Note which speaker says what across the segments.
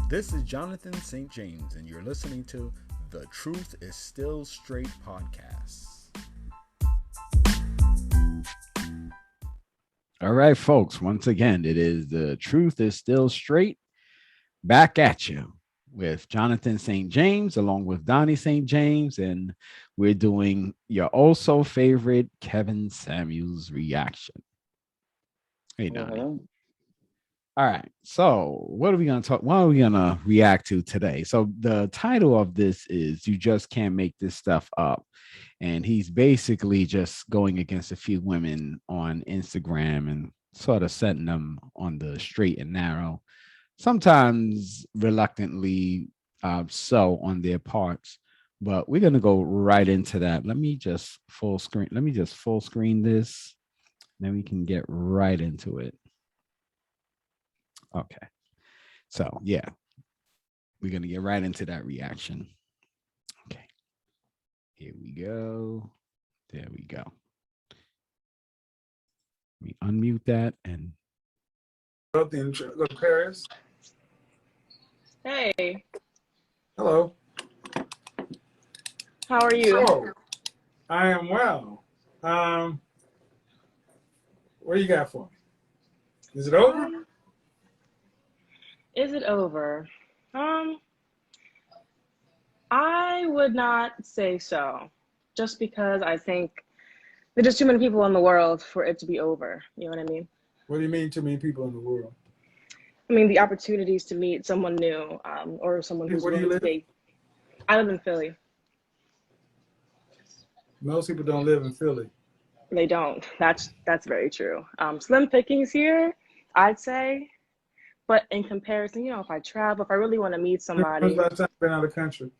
Speaker 1: This is Jonathan St. James, and you're listening to The Truth is Still Straight podcast. All right, folks, once again, it is The Truth is Still Straight, back at you with Jonathan St. James, along with Donnie St. James, and we're doing your also favorite Kevin Samuels reaction. Hey, Donnie. All right. So what are we going to talk? What are we going to react to today? So the title of this is You Just Can't Make This Stuff Up. And he's basically just going against a few women on Instagram and sort of setting them on the straight and narrow, sometimes reluctantly so on their parts. But we're going to go right into that. Let me just full screen this. Then we can get right into it. Okay, so yeah, we're gonna get right into that reaction. Okay, here we go. There we go. Let me unmute that and.
Speaker 2: Paris.
Speaker 3: Hey.
Speaker 2: Hello.
Speaker 3: How are you?
Speaker 2: So, I am well. What do you got for me? Is it over?
Speaker 3: Is it over? I would not say so, just because I think there's just too many people in the world for it to be over. You know what I mean?
Speaker 2: What do you mean too many people in the world?
Speaker 3: I mean, the opportunities to meet someone new, or someone who's willing to date. I live in Philly.
Speaker 2: Most people don't live in Philly.
Speaker 3: They don't. That's very true. Slim pickings here, I'd say. But in comparison, you know, if I travel, if I really want to meet somebody.
Speaker 2: When's the last time you've been out of the country?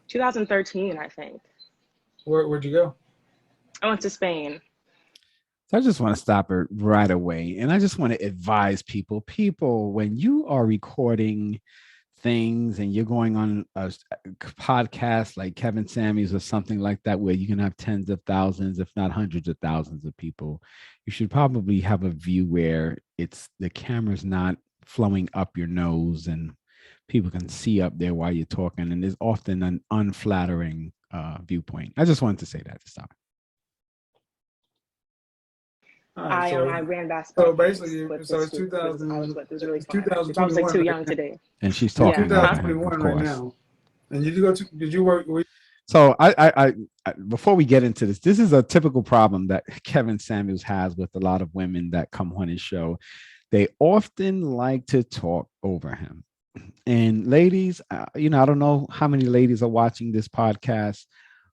Speaker 3: 2013, I think.
Speaker 2: Where'd you go?
Speaker 3: I went to Spain.
Speaker 1: So I just want to stop it right away. And I just want to advise people, when you are recording things and you're going on a podcast like Kevin Samuels or something like that, where you can have tens of thousands, if not hundreds of thousands of people, you should probably have a view where the camera's not flowing up your nose and people can see up there while you're talking. And there's often an unflattering viewpoint. I just wanted to say that to stop.
Speaker 3: Right, I ran basketball.
Speaker 2: So basically, so it's 2000.
Speaker 3: I was really 2021. I was like too young today.
Speaker 1: And she's talking
Speaker 2: 2021 right now. And did you work?
Speaker 1: So I before we get into this is a typical problem that Kevin Samuels has with a lot of women that come on his show. They often like to talk over him. And ladies, I don't know how many ladies are watching this podcast,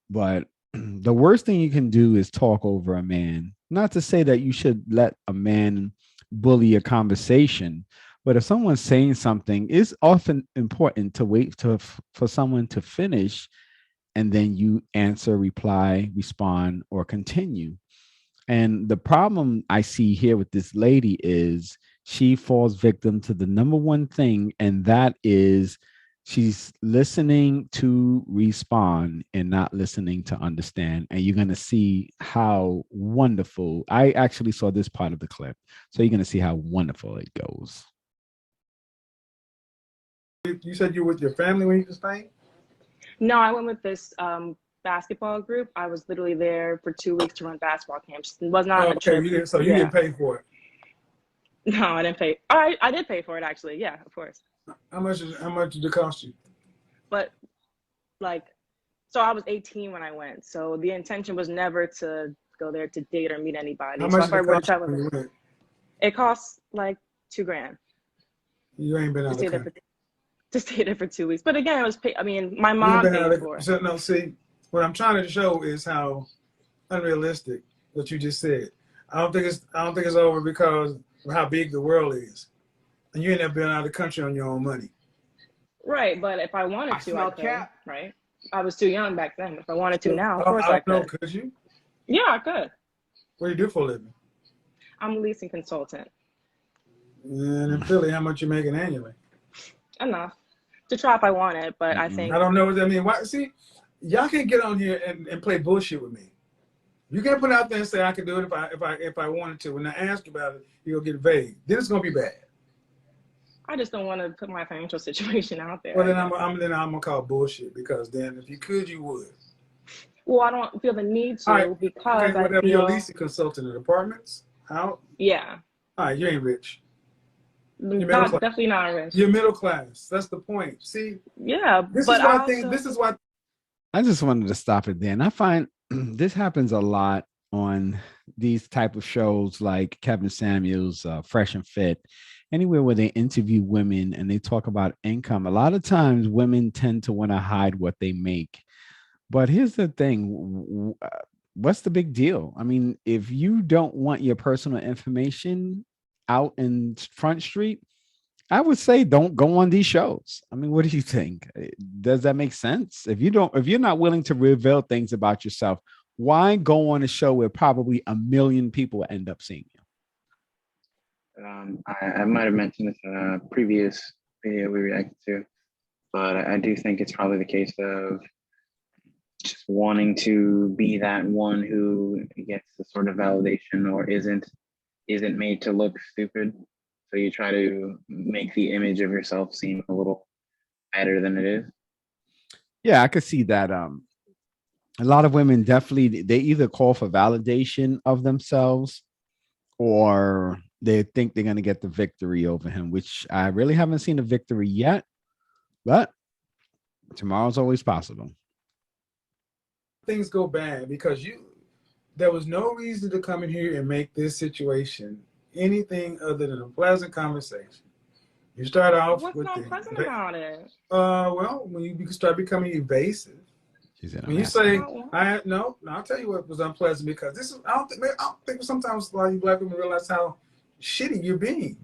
Speaker 1: but the worst thing you can do is talk over a man. Not to say that you should let a man bully a conversation, but if someone's saying something, it's often important to wait for someone to finish, and then you answer, reply, respond, or continue. And the problem I see here with this lady is she falls victim to the number one thing, and that is she's listening to respond and not listening to understand. And you're going to see how wonderful. I actually saw this part of the clip, so you're going to see how wonderful it goes.
Speaker 2: You said you were with your family when you were in Spain?
Speaker 3: No, I went with this basketball group. I was literally there for 2 weeks to run basketball camps. It was not a trip.
Speaker 2: You didn't pay for it?
Speaker 3: No, I didn't pay. I did pay for it, actually. Yeah, of course.
Speaker 2: How much did it cost you?
Speaker 3: But so I was 18 when I went. So the intention was never to go there to date or meet anybody.
Speaker 2: How much did it cost you when you went?
Speaker 3: It costs like $2,000.
Speaker 2: You ain't been out of the country.
Speaker 3: To stay there for 2 weeks. But again, it was my mom paid for it.
Speaker 2: So, no, see, what I'm trying to show is how unrealistic what you just said. I don't think it's over because of how big the world is. And you ain't never been out of the country on your own money.
Speaker 3: Right, but if I wanted to, I could, right? I was too young back then. If I wanted to now, of course I could.
Speaker 2: No, could you?
Speaker 3: Yeah, I could.
Speaker 2: What do you do for a living?
Speaker 3: I'm a leasing consultant.
Speaker 2: And in Philly, how much you making annually?
Speaker 3: Enough to try if I want it, but I think
Speaker 2: I don't know what that means. Why? See, y'all can't get on here and play bullshit with me. You can't put it out there and say I can do it if I wanted to. When I ask you about it, you'll get vague. Then it's gonna be bad.
Speaker 3: I just don't want to put my financial situation out there.
Speaker 2: Well, then I'm gonna call bullshit, because then if you could, you would.
Speaker 3: Well, I don't feel the need to,
Speaker 2: right.
Speaker 3: because
Speaker 2: okay, whatever. You're leasing consultant at apartments. How?
Speaker 3: Yeah.
Speaker 2: All right, you ain't rich.
Speaker 3: Definitely not rich.
Speaker 2: You're middle class. That's the point. See?
Speaker 3: Yeah,
Speaker 2: this is why this is why.
Speaker 1: I just wanted to stop it there. And I find this happens a lot on these type of shows like Kevin Samuels, Fresh and Fit, anywhere where they interview women and they talk about income. A lot of times women tend to want to hide what they make. But here's the thing. What's the big deal? I mean, if you don't want your personal information out in Front Street, I would say don't go on these shows. I mean, what do you think? Does that make sense? If you're not willing to reveal things about yourself, why go on a show where probably 1 million people end up seeing you?
Speaker 4: I might have mentioned this in a previous video we reacted to, but I do think it's probably the case of just wanting to be that one who gets the sort of validation or isn't made to look stupid. So you try to make the image of yourself seem a little better than it is.
Speaker 1: Yeah, I could see that. A lot of women definitely, they either call for validation of themselves or they think they're going to get the victory over him, which I really haven't seen a victory yet, but tomorrow's always possible.
Speaker 2: Things go bad because there was no reason to come in here and make this situation anything other than a pleasant conversation. You start off
Speaker 3: What's
Speaker 2: with
Speaker 3: not pleasant about it?
Speaker 2: Well, when you start becoming evasive. When you say, I'll tell you what was unpleasant, because this is, I don't think sometimes a lot of you black women realize how shitty you're being.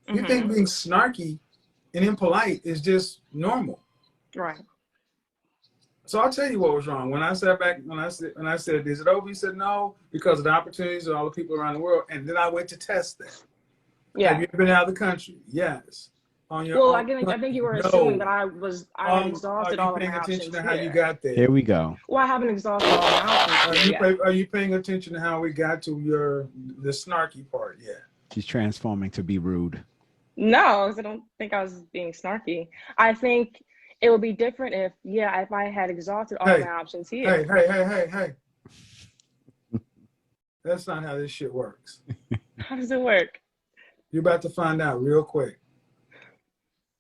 Speaker 2: You think being snarky and impolite is just normal.
Speaker 3: Right.
Speaker 2: So I'll tell you what was wrong. When I sat back, when I said, is it over? He said, no, because of the opportunities of all the people around the world. And then I went to test that.
Speaker 3: Yeah.
Speaker 2: Have you ever been out of the country? Yes.
Speaker 3: On your own? I think you were assuming that I had exhausted all of my options. Are you paying attention
Speaker 2: to how you got there?
Speaker 1: Here we go.
Speaker 3: Well, I haven't exhausted all my options.
Speaker 2: Are you paying attention to how we got to the snarky part yet?
Speaker 1: She's transforming to be rude.
Speaker 3: No, because I don't think I was being snarky. I think it would be different if I had exhausted all my options here.
Speaker 2: Hey. That's not how this shit works.
Speaker 3: How does it work?
Speaker 2: You're about to find out real quick.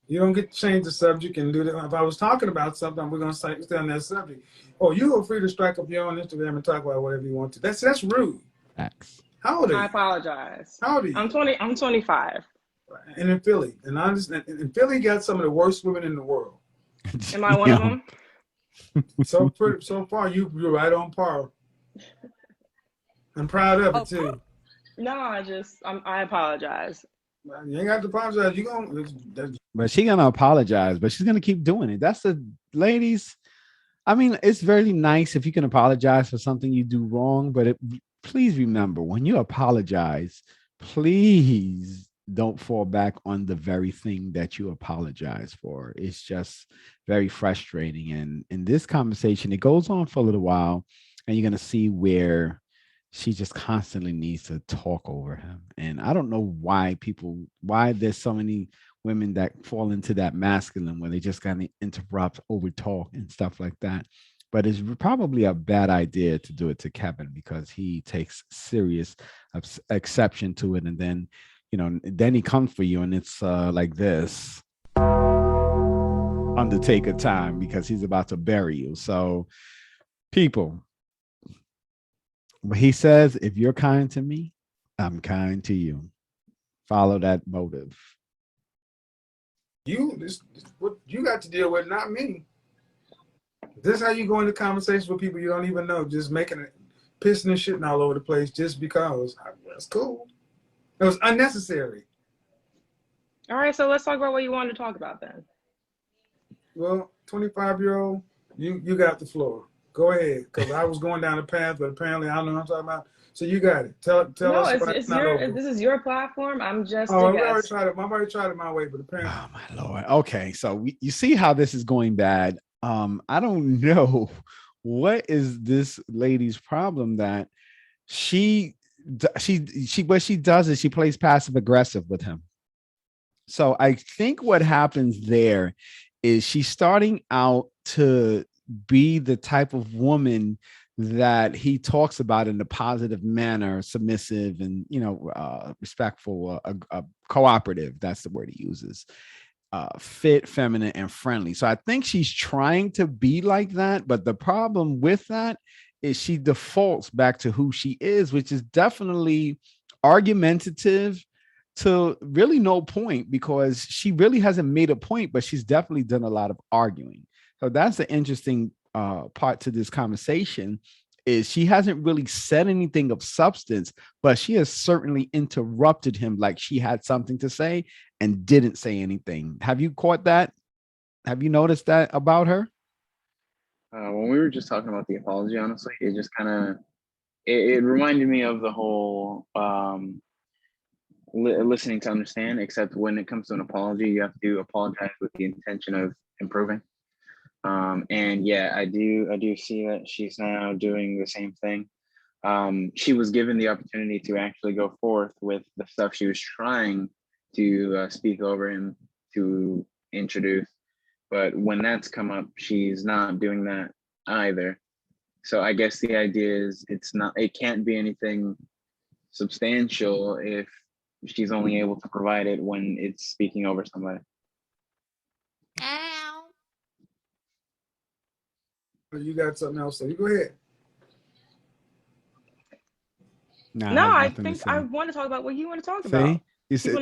Speaker 2: You don't get to change the subject and do that. If I was talking about something, we're going to stay on that subject. Oh, you are free to strike up your own Instagram and talk about whatever you want to. That's rude.
Speaker 1: X.
Speaker 2: How old are you?
Speaker 3: I apologize.
Speaker 2: How old are you?
Speaker 3: I'm 25.
Speaker 2: And in Philly. And I understand. And Philly got some of the worst women in the world.
Speaker 3: Am I one of them?
Speaker 2: So far, you're right on par. I'm proud of it too.
Speaker 3: No, I apologize.
Speaker 2: You ain't got to apologize.
Speaker 1: But she's gonna apologize, but she's gonna keep doing it. That's the ladies. I mean, it's very nice if you can apologize for something you do wrong, but please remember, when you apologize, please don't fall back on the very thing that you apologize for. It's just very frustrating. And in this conversation, it goes on for a little while, and you're gonna see where she just constantly needs to talk over him. And I don't know why there's so many women that fall into that masculine where they just got to interrupt, over talk and stuff like that. But it's probably a bad idea to do it to Kevin, because he takes serious exception to it. And then, then he comes for you and it's like this Undertaker time, because he's about to bury you. So people, but he says, if you're kind to me, I'm kind to you. Follow that motive.
Speaker 2: What you got to deal with, not me. This is how you go into conversations with people you don't even know, just making it, pissing and shitting all over the place just because. That's cool. It was unnecessary.
Speaker 3: All right, so let's talk about what you wanted to talk about then.
Speaker 2: Well, 25-year-old, you got the floor. Go ahead, because I was going down the path, but apparently I don't know what I'm talking about. So you got it. Tell us why it's not over.
Speaker 3: This is your platform. I'm just
Speaker 2: I've already tried it my way, but apparently.
Speaker 1: Oh, my Lord. Okay, so you see how this is going bad. I don't know what is this lady's problem that what she does is she plays passive aggressive with him. So I think what happens there is she's starting out to be the type of woman that he talks about in a positive manner, submissive and, respectful, cooperative. That's the word he uses. Fit, feminine, and friendly. So I think she's trying to be like that. But the problem with that is she defaults back to who she is, which is definitely argumentative to really no point, because she really hasn't made a point, but she's definitely done a lot of arguing. So that's the interesting part to this conversation, is she hasn't really said anything of substance, but she has certainly interrupted him like she had something to say and didn't say anything. Have you caught that? Have you noticed that about her?
Speaker 4: When we were just talking about the apology, honestly, it just kind of it reminded me of the whole listening to understand, except when it comes to an apology, you have to apologize with the intention of improving. And yeah, I do see that she's now doing the same thing. She was given the opportunity to actually go forth with the stuff she was trying to speak over him to introduce, but when that's come up, she's not doing that either. So I guess the idea is it can't be anything substantial if she's only able to provide it when it's speaking over somebody.
Speaker 2: You got something else? So you go ahead.
Speaker 3: No, I think I want to talk about what you want to talk about.
Speaker 1: You said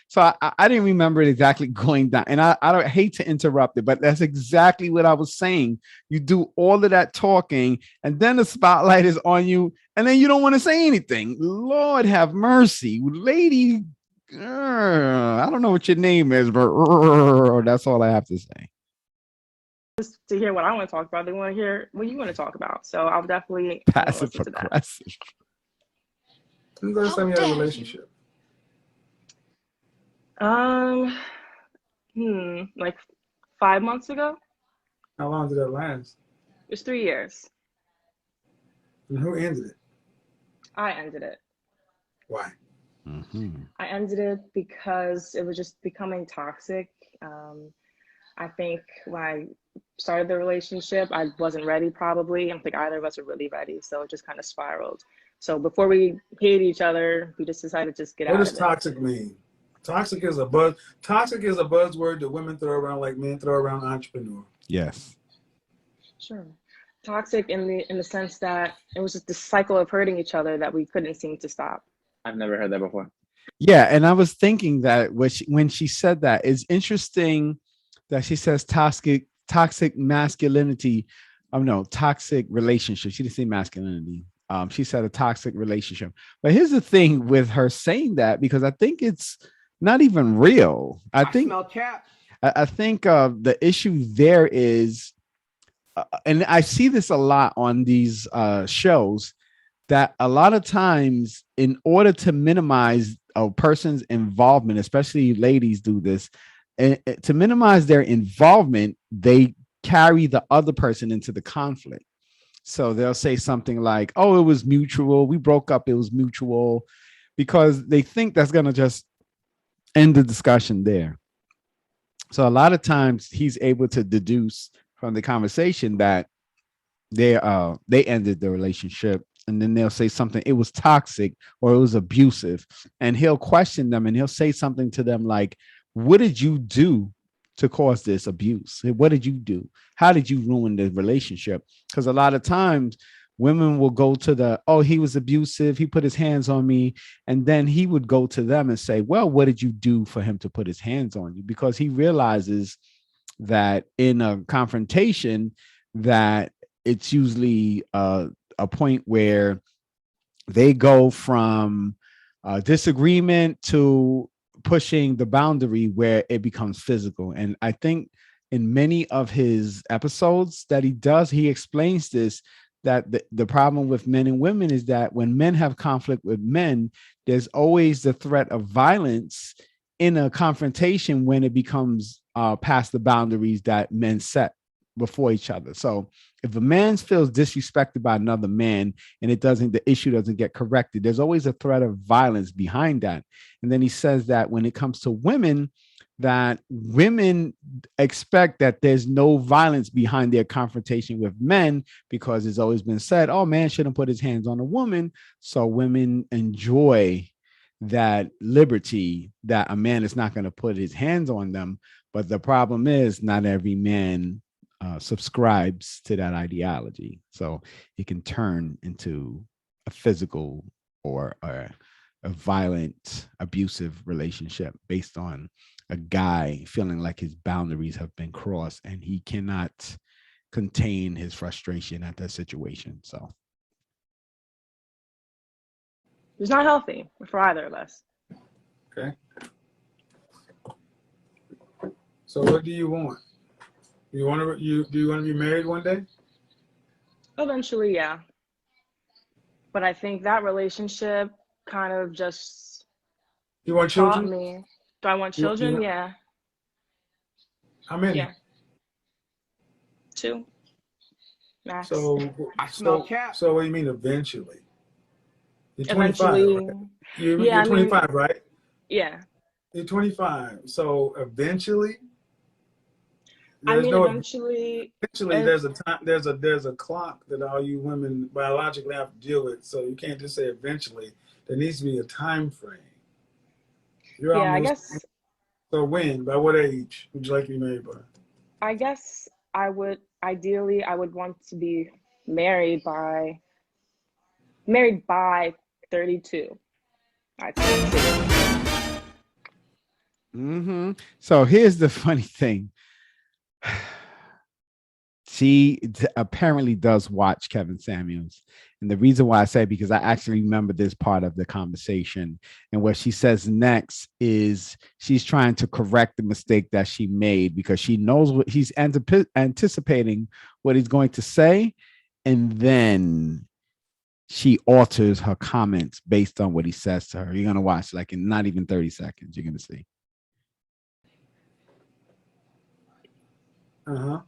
Speaker 1: so I didn't remember it exactly going down, and I don't hate to interrupt it, but that's exactly what I was saying. You do all of that talking, and then the spotlight is on you, and then you don't want to say anything. Lord have mercy, lady. I don't know what your name is, but that's all I have to say.
Speaker 3: Just to hear what I want to talk about, they want to hear what you want to talk about. So I'll definitely
Speaker 1: passive aggressive.
Speaker 2: When's the last time you had a relationship?
Speaker 3: Like 5 months ago.
Speaker 2: How long did that last?
Speaker 3: It was 3 years.
Speaker 2: And who ended it?
Speaker 3: I ended it.
Speaker 2: Why?
Speaker 3: I ended it because it was just becoming toxic. I think when I started the relationship, I wasn't ready probably. I don't think either of us were really ready. So it just kind of spiraled. So before we hated each other, we just decided to just get out of it.
Speaker 2: What does toxic mean? Toxic is a buzzword that women throw around like men throw around entrepreneur.
Speaker 1: Yes.
Speaker 3: Sure. Toxic in the sense that it was just this cycle of hurting each other that we couldn't seem to stop.
Speaker 4: I've never heard that before.
Speaker 1: Yeah, and I was thinking that when she said that, it's interesting that she says toxic masculinity. No, toxic relationship. She didn't say masculinity. She said a toxic relationship. But here's the thing with her saying that, because I think it's not even real. I think the issue there is, and I see this a lot on these shows, that a lot of times in order to minimize a person's involvement, especially ladies do this, and to minimize their involvement, they carry the other person into the conflict. So they'll say something like, oh, it was mutual. We broke up. It was mutual, because they think that's going to just end the discussion there. So a lot of times he's able to deduce from the conversation that they ended the relationship. And then they'll say something, it was toxic or it was abusive. And he'll question them and he'll say something to them like, what did you do to cause this abuse? What did you do? How did you ruin the relationship? Because a lot of times women will go to he was abusive. He put his hands on me. And then he would go to them and say, well, what did you do for him to put his hands on you? Because he realizes that in a confrontation that it's usually a point where they go from disagreement to pushing the boundary where it becomes physical. And I think in many of his episodes that he does, he explains this, that the problem with men and women is that when men have conflict with men, there's always the threat of violence in a confrontation when it becomes past the boundaries that men set before each other. So if a man feels disrespected by another man and the issue doesn't get corrected, there's always a threat of violence behind that. And then he says that when it comes to women, that women expect that there's no violence behind their confrontation with men, because it's always been said, oh, man shouldn't put his hands on a woman. So women enjoy that liberty, that a man is not going to put his hands on them. But the problem is not every man subscribes to that ideology. So it can turn into a physical or a violent, abusive relationship based on a guy feeling like his boundaries have been crossed and he cannot contain his frustration at that situation. So
Speaker 3: it's not healthy for either of us.
Speaker 2: Okay. So what do you want? Do you want to be married one day?
Speaker 3: Eventually, yeah. But I think that relationship kind of just
Speaker 2: You want
Speaker 3: taught
Speaker 2: children?
Speaker 3: me. Do I want children? Yeah.
Speaker 2: How many?
Speaker 3: Yeah. 2 max.
Speaker 2: So
Speaker 5: I smell cat.
Speaker 2: So what do you mean eventually? You're 25,
Speaker 3: Eventually,
Speaker 2: right? You're
Speaker 3: yeah,
Speaker 2: 25, right?
Speaker 3: yeah.
Speaker 2: You're 25. So eventually,
Speaker 3: Eventually,
Speaker 2: there's a time, there's a clock that all you women biologically have to deal with. So you can't just say eventually. There needs to be a time frame.
Speaker 3: I guess.
Speaker 2: So when? By what age would you like to be married by?
Speaker 3: I guess I would want to be married by 32. I think.
Speaker 1: So here's the funny thing. She apparently does watch Kevin Samuels. And the reason why I say, because I actually remember this part of the conversation, and what she says next is she's trying to correct the mistake that she made, because she knows what he's anticipating what he's going to say. And then she alters her comments based on what he says to her. You're going to watch like in not even 30 seconds. You're going to see.
Speaker 3: So
Speaker 2: how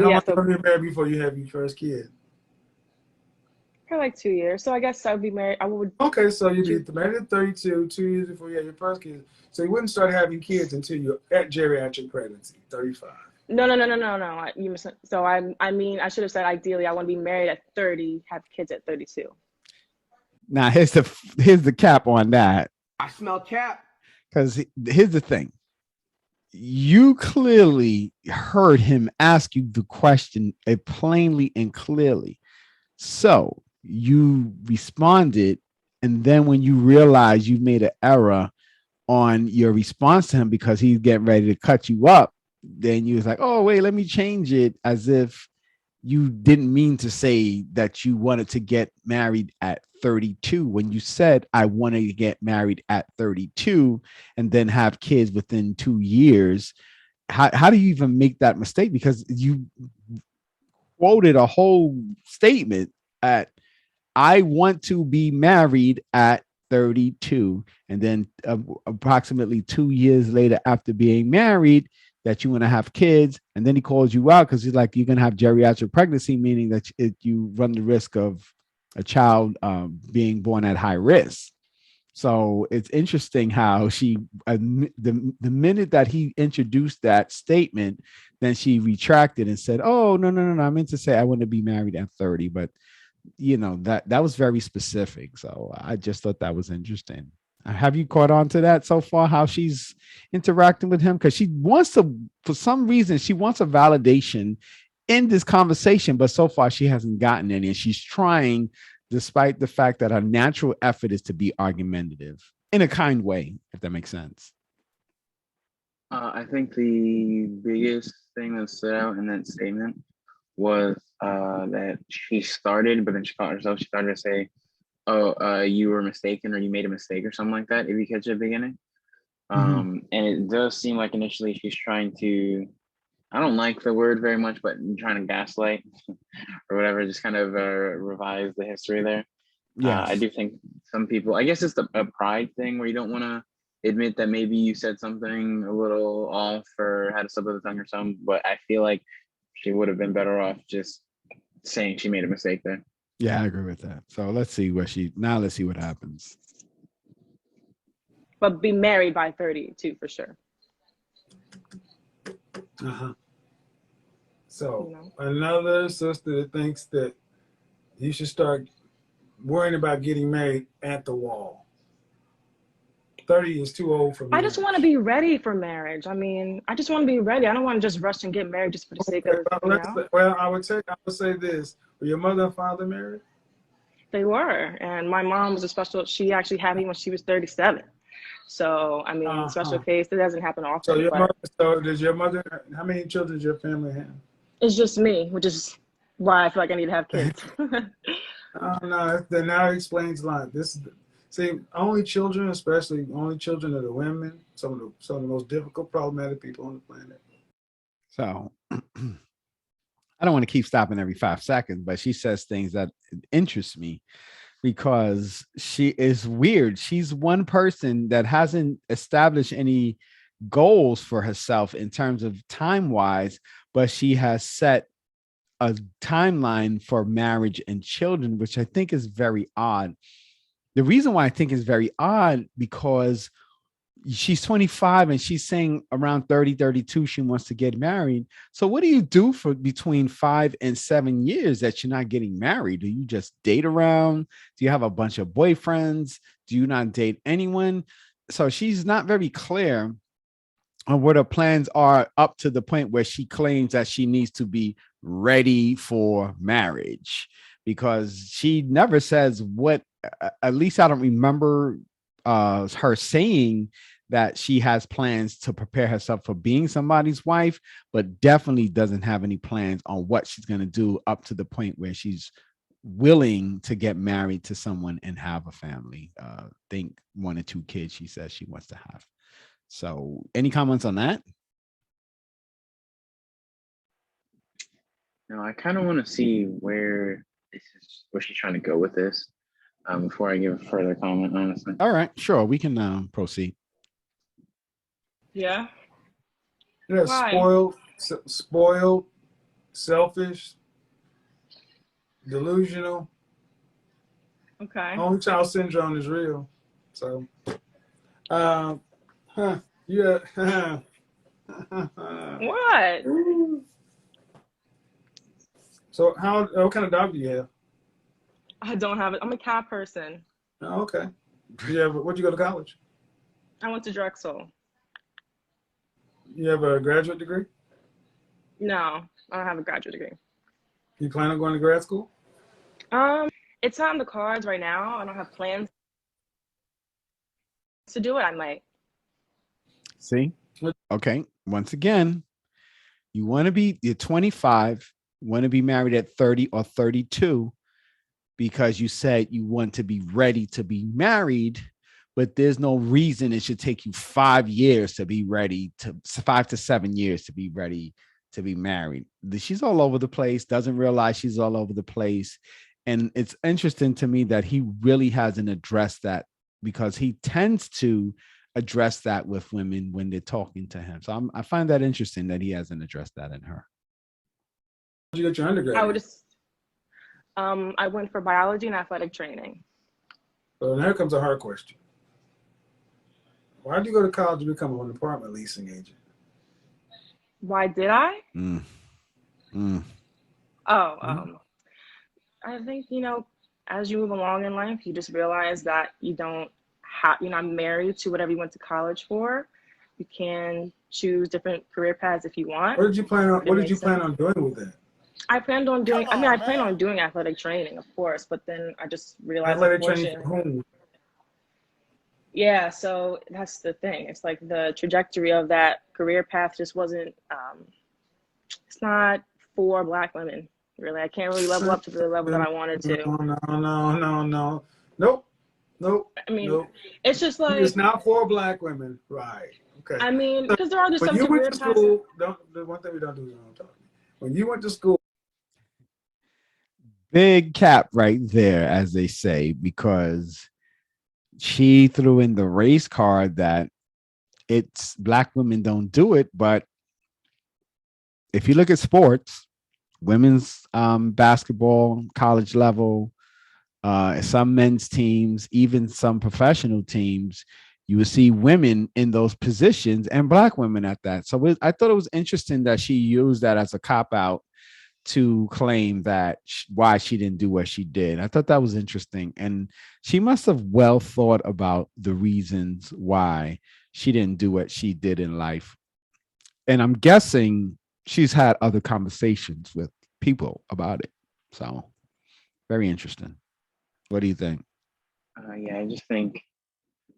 Speaker 3: yeah,
Speaker 2: long have you been married before you have your first kid?
Speaker 3: for like 2 years. So I guess I would be married.
Speaker 2: Okay, so you'd be married at 32, 2 years before you had your first kid. So you wouldn't start having kids until you're at geriatric pregnancy, 35.
Speaker 3: No. So I mean, I should have said ideally I want to be married at 30, have kids at 32.
Speaker 1: Now here's the cap on that.
Speaker 5: I smell cat.
Speaker 1: Because here's the thing. You clearly heard him ask you the question plainly and clearly. So you responded, and then when you realize you made an error on your response to him because he's getting ready to cut you up, then you was like, oh, wait, let me change it, as if you didn't mean to say that you wanted to get married at 32 when you said, I wanted to get married at 32 and then have kids within 2 years. How do you even make that mistake? Because you quoted a whole statement at, I want to be married at 32. And then approximately 2 years later, after being married, that you want to have kids. And then he calls you out because he's like, you're going to have geriatric pregnancy, meaning that you run the risk of a child being born at high risk. So it's interesting how she, the minute that he introduced that statement, then she retracted and said, oh, no. I meant to say I want to be married at 30. But, that was very specific. So I just thought that was interesting. Have you caught on to that so far, how she's interacting with him? Because she wants to, for some reason, she wants a validation in this conversation, but so far she hasn't gotten any. And she's trying, despite the fact that her natural effort is to be argumentative in a kind way, if that makes sense.
Speaker 4: I think the biggest thing that stood out in that statement was that she started, but then she caught herself. She started to say, oh, you were mistaken, or you made a mistake, or something like that, if you catch it at the beginning. And it does seem like initially she's trying to, I don't like the word very much, but trying to gaslight or whatever, just kind of revise the history there. Yes. I do think some people, I guess it's a pride thing where you don't want to admit that maybe you said something a little off or had a slip of the tongue or something, but I feel like she would have been better off just saying she made a mistake there.
Speaker 1: Yeah, I agree with that. So let's see what happens.
Speaker 3: But be married by 32 for sure.
Speaker 2: So
Speaker 3: You know?
Speaker 2: another sister that thinks that you should start worrying about getting married at the wall. 30 is too old for me.
Speaker 3: I just want to be ready for marriage. I mean, I just want to be ready. I don't want to just rush and get married just for the sake of,
Speaker 2: Well, I would say this. Were your mother and father married?
Speaker 3: They were. And my mom was she actually had me when she was 37. So, I mean, special case, it doesn't happen often.
Speaker 2: So does your mother, how many children does your family have?
Speaker 3: It's just me, which is why I feel like I need to have kids.
Speaker 2: No, that now explains a lot. Only children, especially only children of the women, some of the most difficult, problematic people on the planet.
Speaker 1: So I don't want to keep stopping every 5 seconds, but she says things that interest me because she is weird. She's one person that hasn't established any goals for herself in terms of time-wise, but she has set a timeline for marriage and children, which I think is very odd. The reason why I think is very odd because she's 25 and she's saying around 30, 32, she wants to get married. So what do you do for between 5 and 7 years that you're not getting married? Do you just date around? Do you have a bunch of boyfriends? Do you not date anyone? So she's not very clear on what her plans are up to the point where she claims that she needs to be ready for marriage, because she never says what, at least I don't remember her saying that she has plans to prepare herself for being somebody's wife, but definitely doesn't have any plans on what she's going to do up to the point where she's willing to get married to someone and have a family. Think 1 or 2 kids she says she wants to have. So any comments on that?
Speaker 4: No, I kind of want to see where she's trying to go with this before I give a further comment, honestly.
Speaker 1: All right, sure. We can proceed.
Speaker 3: Yeah.
Speaker 2: Yeah, spoiled, selfish, delusional.
Speaker 3: Okay.
Speaker 2: Only child syndrome is real. So, yeah.
Speaker 3: What?
Speaker 2: So what kind of dog do you have?
Speaker 3: I don't have it. I'm a cat person.
Speaker 2: Oh, okay. Where'd you go to college?
Speaker 3: I went to Drexel.
Speaker 2: You have a graduate degree?
Speaker 3: No, I don't have a graduate degree.
Speaker 2: You plan on going to grad school?
Speaker 3: It's not in the cards right now. I don't have plans to do it. I might.
Speaker 1: See? Okay. Once again, you're 25, want to be married at 30 or 32 because you said you want to be ready to be married, but there's no reason it should take you 5 years to be ready, to 5 to 7 years to be ready to be married. She's all over the place, doesn't realize she's all over the place. And it's interesting to me that he really hasn't addressed that, because he tends to address that with women when they're talking to him. So I find that interesting that he hasn't addressed that in her.
Speaker 2: Did you get your undergrad?
Speaker 3: I went for biology and athletic training.
Speaker 2: So now comes a hard question. Why did you go to college to become an apartment leasing agent?
Speaker 3: Why did I? I think, as you move along in life, you just realize that you don't have, you're not married to whatever you went to college for. You can choose different career paths if you want.
Speaker 2: What did you plan on doing with that?
Speaker 3: I planned on doing, I plan on doing athletic training, of course, but then I just realized.
Speaker 2: Athletic training for whom?
Speaker 3: Yeah, so that's the thing. It's like the trajectory of that career path just wasn't, it's not for Black women, really. I can't really level up to the level that I wanted to.
Speaker 2: No. Nope.
Speaker 3: I mean, it's just like.
Speaker 2: It's not for Black women. Right. Okay.
Speaker 3: I mean, because there are just some
Speaker 2: career
Speaker 3: paths.
Speaker 2: The one thing we don't do is don't talk. When you went to school.
Speaker 1: Big cap right there, as they say, because she threw in the race card that it's Black women don't do it. But if you look at sports, women's basketball, college level, some men's teams, even some professional teams, you would see women in those positions and black women at that. So I thought it was interesting that she used that as a cop out to claim that why she didn't do what she did. I thought that was interesting. And she must have well thought about the reasons why she didn't do what she did in life. And I'm guessing she's had other conversations with people about it. So very interesting. What do you think?
Speaker 4: Yeah, I just think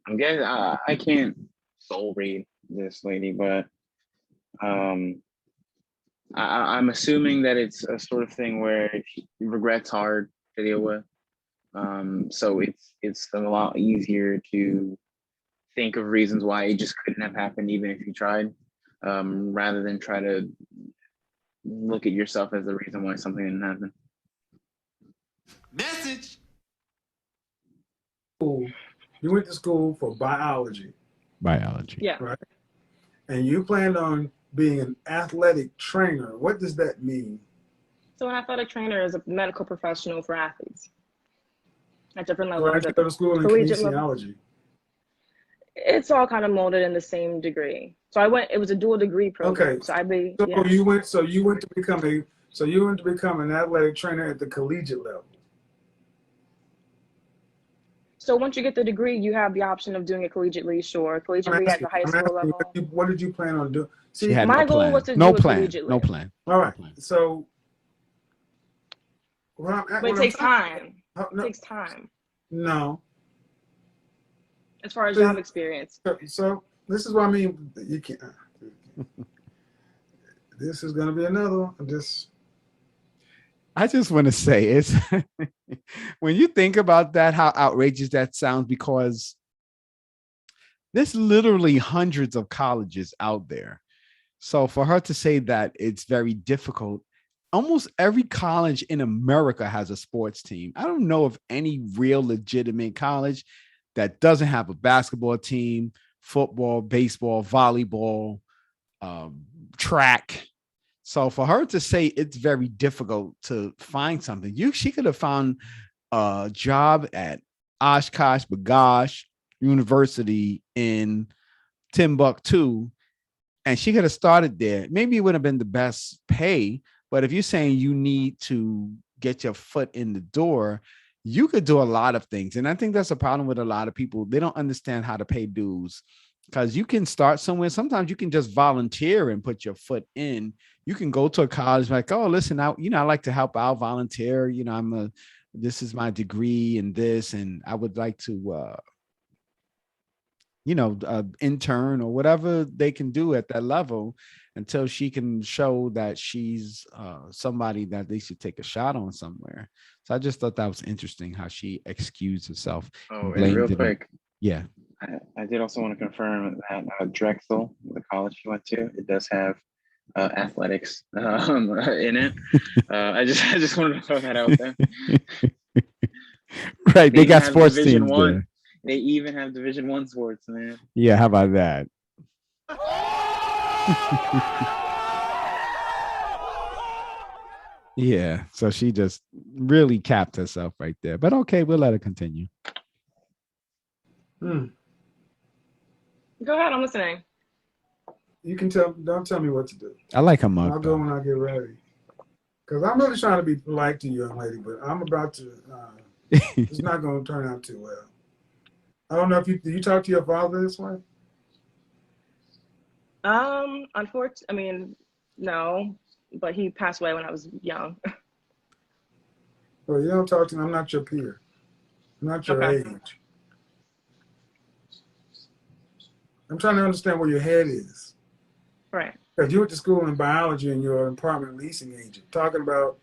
Speaker 4: I'm getting. I can't soul read this lady, but I'm assuming that it's a sort of thing where regret's hard to deal with. So it's a lot easier to think of reasons why it just couldn't have happened, even if you tried, rather than try to look at yourself as the reason why something didn't happen.
Speaker 6: Message.
Speaker 2: You went to school for biology.
Speaker 1: Biology.
Speaker 3: Yeah.
Speaker 2: Right. And you planned on being an athletic trainer. What does that mean?
Speaker 3: So an athletic trainer is a medical professional for athletes at different
Speaker 2: Why
Speaker 3: levels.
Speaker 2: did you go to school in
Speaker 3: Collegiate level.
Speaker 2: kinesiology?
Speaker 3: It's all kind of molded in the same degree. So it was a dual degree program.
Speaker 2: Okay.
Speaker 3: So yeah.
Speaker 2: you went to become an athletic trainer at the collegiate level.
Speaker 3: So once you get the degree, you have the option of doing it collegiately, sure. Collegiately at the high school level.
Speaker 2: What did you plan on doing?
Speaker 1: She had
Speaker 3: my
Speaker 1: no
Speaker 3: goal
Speaker 1: plan.
Speaker 3: was to
Speaker 1: No
Speaker 3: do it
Speaker 1: plan.
Speaker 3: collegiately.
Speaker 1: No plan.
Speaker 2: All right.
Speaker 1: No plan.
Speaker 2: So,
Speaker 3: But it takes time. It takes time
Speaker 2: No.
Speaker 3: as far as job experience.
Speaker 2: So this is what I mean. You can't. This is going to be another one.
Speaker 1: I just want to say it's when you think about that, how outrageous that sounds, because there's literally hundreds of colleges out there. So for her to say that it's very difficult, almost every college in America has a sports team. I don't know of any real legitimate college that doesn't have a basketball team, football, baseball, volleyball, track. So for her to say it's very difficult to find something, she could have found a job at Oshkosh B'gosh University in Timbuktu, and she could have started there. Maybe it would have been the best pay, but if you're saying you need to get your foot in the door, you could do a lot of things. And I think that's a problem with a lot of people. They don't understand how to pay dues, because you can start somewhere. Sometimes you can just volunteer and put your foot in. You can go to a college like, oh, listen, I like to help out, volunteer. This is my degree in this, and I would like to, intern or whatever they can do at that level until she can show that she's somebody that they should take a shot on somewhere. So I just thought that was interesting how she excused herself.
Speaker 4: Oh, and real quick.
Speaker 1: Yeah.
Speaker 4: I did also want to confirm that Drexel, the college she went to, it does have athletics in it. I just wanted to throw that out there.
Speaker 1: Right, they got sports teams there.
Speaker 4: They even have Division I sports, man.
Speaker 1: Yeah, how about that? Yeah, so she just really capped herself right there. But okay, we'll let her continue.
Speaker 3: Go ahead, I'm listening.
Speaker 2: You can don't tell me what to do.
Speaker 1: I like her mug.
Speaker 2: I'll go when I get ready. Because I'm really trying to be polite to you, young lady, but I'm about to, it's not going to turn out too well. I don't know if you talk to your father this way?
Speaker 3: Unfortunately, no, but he passed away when I was young.
Speaker 2: Well, you don't talk to me. I'm not your peer. I'm not your age. I'm trying to understand where your head is.
Speaker 3: Right.
Speaker 2: Because you went to school in biology and you're an apartment leasing agent, talking about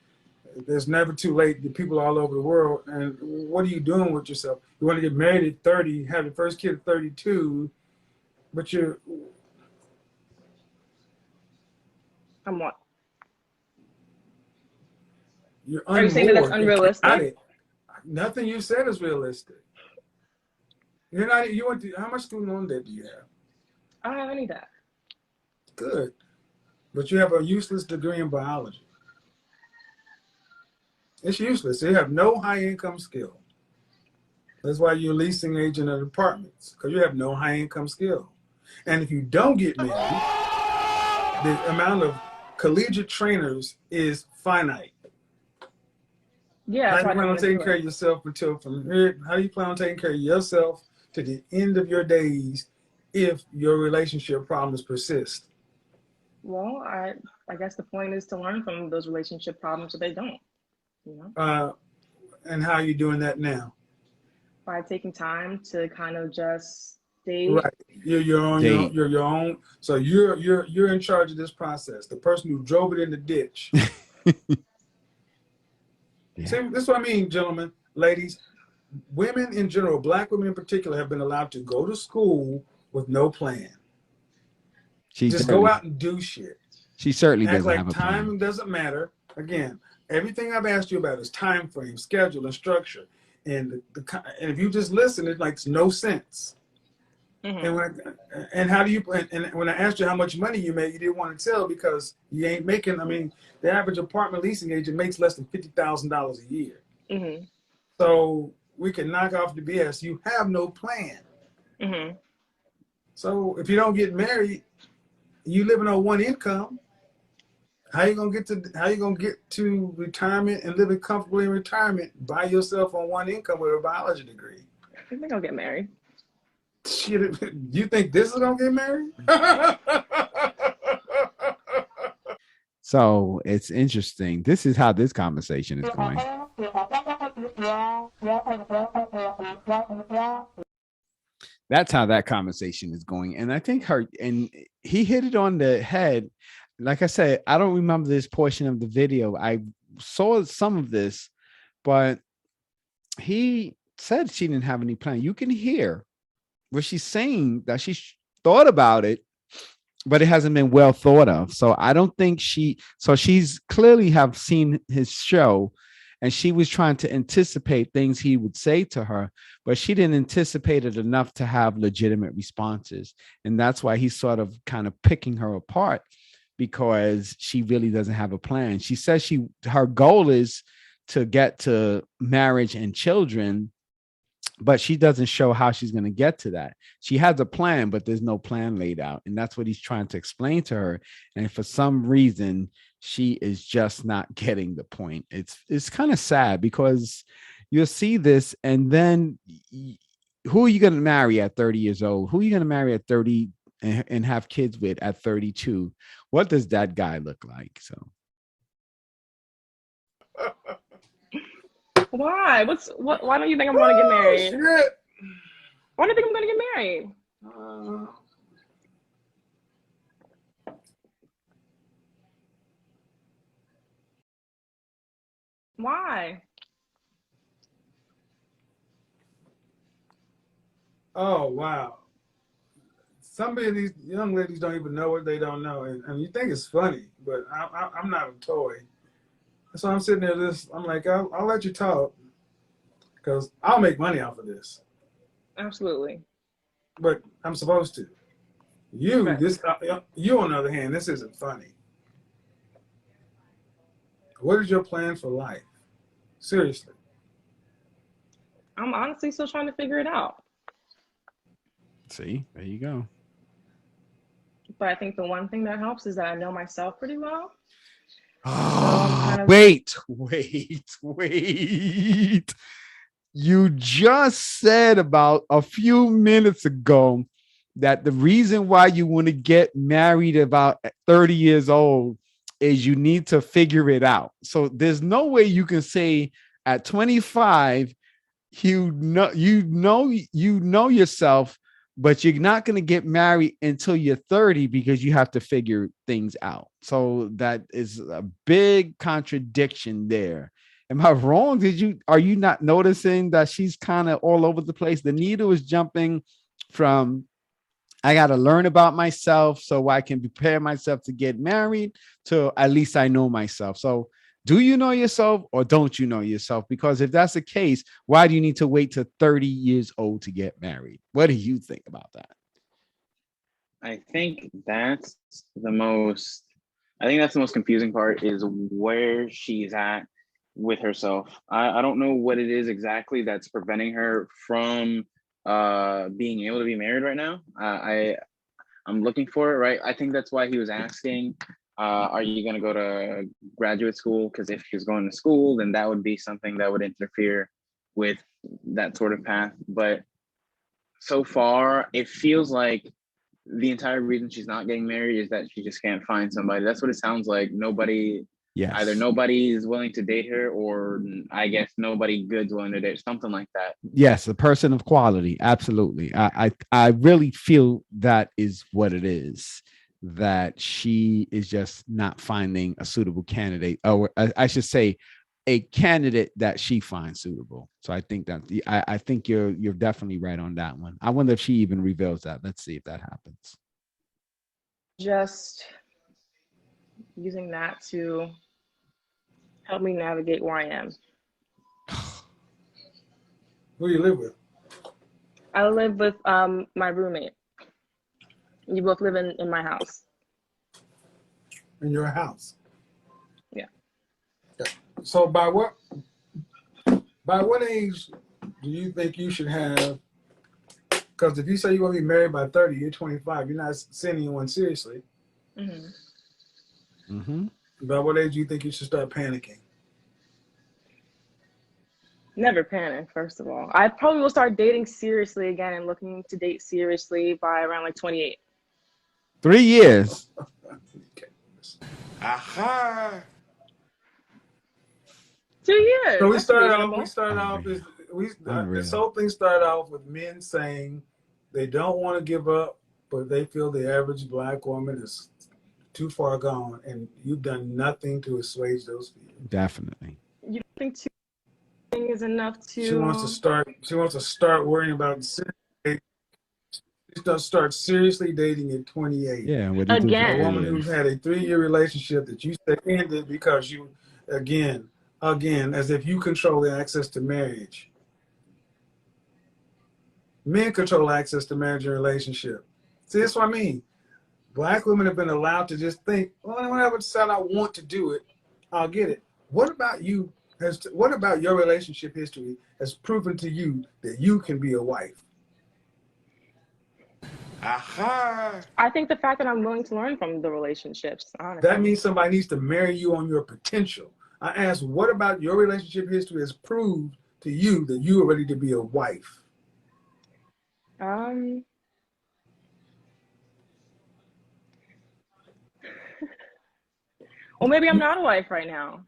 Speaker 2: there's never too late to people all over the world. And what are you doing with yourself? You want to get married at 30, have your first kid at 32, but you're...
Speaker 3: I'm what?
Speaker 2: You're
Speaker 3: Are you saying that that's unrealistic?
Speaker 2: Nothing you said is realistic. You're not. You went to, how much student loan debt do you have?
Speaker 3: I don't have any debt.
Speaker 2: Good, but you have a useless degree in biology. It's useless. You have no high income skill. That's why you're a leasing agent of apartments, because you have no high income skill. And if you don't get married, the amount of collegiate trainers is finite.
Speaker 3: Yeah,
Speaker 2: How
Speaker 3: that's
Speaker 2: do
Speaker 3: why
Speaker 2: you
Speaker 3: I
Speaker 2: plan
Speaker 3: don't
Speaker 2: on
Speaker 3: want to
Speaker 2: taking
Speaker 3: do
Speaker 2: care
Speaker 3: it.
Speaker 2: of yourself until from here? How do you plan on taking care of yourself to the end of your days if your relationship problems persist?
Speaker 3: Well, I guess the point is to learn from those relationship problems so they don't, you know,
Speaker 2: And how are you doing that now?
Speaker 3: by taking time to kind of just date.
Speaker 2: Right. You're on your own,
Speaker 1: Date.
Speaker 2: you're your own. So you're in charge of this process. The person who drove it in the ditch.
Speaker 1: Yeah.
Speaker 2: See, this is what I mean, gentlemen, ladies. Women in general, black women in particular, have been allowed to go to school with no plan. Just go out and do shit.
Speaker 1: She certainly
Speaker 2: Act
Speaker 1: doesn't
Speaker 2: like
Speaker 1: have a plan.
Speaker 2: time doesn't matter. Again, everything I've asked you about is time frame, schedule, and structure. And and if you just listen, it makes no sense.
Speaker 3: Mm-hmm.
Speaker 2: And how do you? And when I asked you how much money you make, you didn't want to tell because you ain't making. I mean, the average apartment leasing agent makes less than $50,000 a year.
Speaker 3: Mm-hmm.
Speaker 2: So we can knock off the BS. You have no plan.
Speaker 3: Mm-hmm.
Speaker 2: So if you don't get married, you living on one income. How you gonna get to retirement and living comfortably in retirement by yourself on one income with a biology degree?
Speaker 3: I think I'll get married.
Speaker 2: Shit, you think this is gonna get married?
Speaker 1: So it's interesting. This is how this conversation is going. That's how that conversation is going. And I think he hit it on the head. Like I said, I don't remember this portion of the video. I saw some of this, but he said she didn't have any plan. You can hear where she's saying that she's thought about it, but it hasn't been well thought of. So I don't think she's clearly have seen his show, and she was trying to anticipate things he would say to her, but she didn't anticipate it enough to have legitimate responses. And that's why he's sort of kind of picking her apart, because she really doesn't have a plan. She says her goal is to get to marriage and children, but she doesn't show how she's going to get to that. She has a plan, but there's no plan laid out. And that's what he's trying to explain to her. And for some reason, she is just not getting the point. It's kind of sad, because you'll see this, and then who are you going to marry at 30 years old? Who are you going to marry at 30 and have kids with at 32? What does that guy look like? So
Speaker 3: Why? Why don't you think I'm going to get married?
Speaker 2: Shit.
Speaker 3: Why do you think I'm going to get married? Why?
Speaker 2: Oh wow. Some of these young ladies don't even know what they don't know, and you think it's funny, but I'm not a toy. So I'm sitting there, I'm like, I'll let you talk, because I'll make money off of this.
Speaker 3: Absolutely.
Speaker 2: But I'm supposed to. You on the other hand, this isn't funny. What is your plan for life? Seriously.
Speaker 3: I'm honestly still trying to figure it out.
Speaker 1: see, there you go.
Speaker 3: But I think the one thing that helps is that I know myself pretty well.
Speaker 1: Wait. You just said about a few minutes ago that the reason why you want to get married about 30 years old is you need to figure it out. So there's no way you can say at 25, you know yourself, but you're not going to get married until you're 30 because you have to figure things out. So that is a big contradiction there. Am I wrong? Are you not noticing that she's kind of all over the place? The needle is jumping from, I got to learn about myself so I can prepare myself to get married, to at least I know myself. So do you know yourself or don't you know yourself? Because if that's the case, why do you need to wait to 30 years old to get married? What do you think about that?
Speaker 4: I think that's the most confusing part, is where she's at with herself. I don't know what it is exactly that's preventing her from being able to be married right now. I'm looking for it, right? I think that's why he was asking, are you going to go to graduate school? Because if he was going to school, then that would be something that would interfere with that sort of path. But so far, it feels like the entire reason she's not getting married is that she just can't find somebody. That's what it sounds like. Either
Speaker 1: Yes.
Speaker 4: nobody is willing to date her, or I guess nobody good's willing to date, something like that.
Speaker 1: Yes, a person of quality. Absolutely. I really feel that is what it is, that she is just not finding a suitable candidate, or I should say a candidate that she finds suitable. So I think that I think you're definitely right on that one. I wonder if she even reveals that. Let's see if that happens.
Speaker 3: Just using that to help me navigate where I am.
Speaker 2: Who do you live with?
Speaker 3: I live with my roommate. You both live in my house.
Speaker 2: In your house.
Speaker 3: Yeah.
Speaker 2: Okay. So by what age do you think you should have? Because if you say you're going to be married by 30, you're 25. You're not seeing anyone seriously.
Speaker 3: Mm-hmm.
Speaker 1: Mm-hmm.
Speaker 2: By what age do you think you should start panicking?
Speaker 3: Never panic, first of all. I probably will start dating seriously again and looking to date seriously by around like 28.
Speaker 1: 3 years.
Speaker 2: Okay.
Speaker 6: Aha!
Speaker 3: 2 years.
Speaker 2: So
Speaker 3: That's reasonable.
Speaker 2: This whole thing started off with men saying they don't want to give up, but they feel the average black woman is too far gone, and you've done nothing to assuage those feelings.
Speaker 1: Definitely.
Speaker 3: You think 2 years is enough to?
Speaker 2: She wants to start worrying about. She's gonna start seriously dating at 28.
Speaker 1: Yeah. What do you do for
Speaker 3: Again.
Speaker 2: A
Speaker 1: 3
Speaker 2: woman
Speaker 1: years?
Speaker 2: who's had a 3-year relationship that you said ended because you, again, as if you control the access to marriage. Men control access to marriage and relationship. See, that's what I mean. Black women have been allowed to just think, well, whenever I decide I want to do it, I'll get it. What about you? What about your relationship history has proven to you that you can be a wife?
Speaker 6: Aha!
Speaker 3: I think the fact that I'm willing to learn from the relationships, honestly.
Speaker 2: That means somebody needs to marry you on your potential. I asked, what about your relationship history has proved to you that you are ready to be a wife?
Speaker 3: Well, maybe I'm not a wife right now.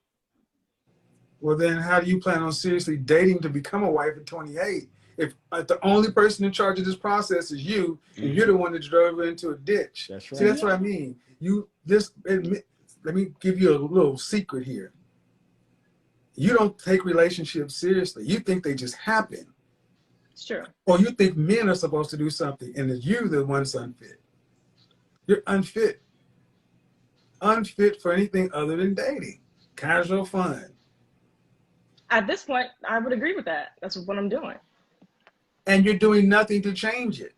Speaker 2: Well, then how do you plan on seriously dating to become a wife at 28? If the only person in charge of this process is you, and you're the one that drove her into a ditch.
Speaker 1: That's right.
Speaker 2: See, that's what I mean. You just admit, let me give you a little secret here. You don't take relationships seriously. You think they just happen.
Speaker 3: It's true.
Speaker 2: Or you think men are supposed to do something, and it's you the one's unfit. You're unfit. Unfit for anything other than dating. Casual fun.
Speaker 3: At this point, I would agree with that. That's what I'm doing.
Speaker 2: And you're doing nothing to change it.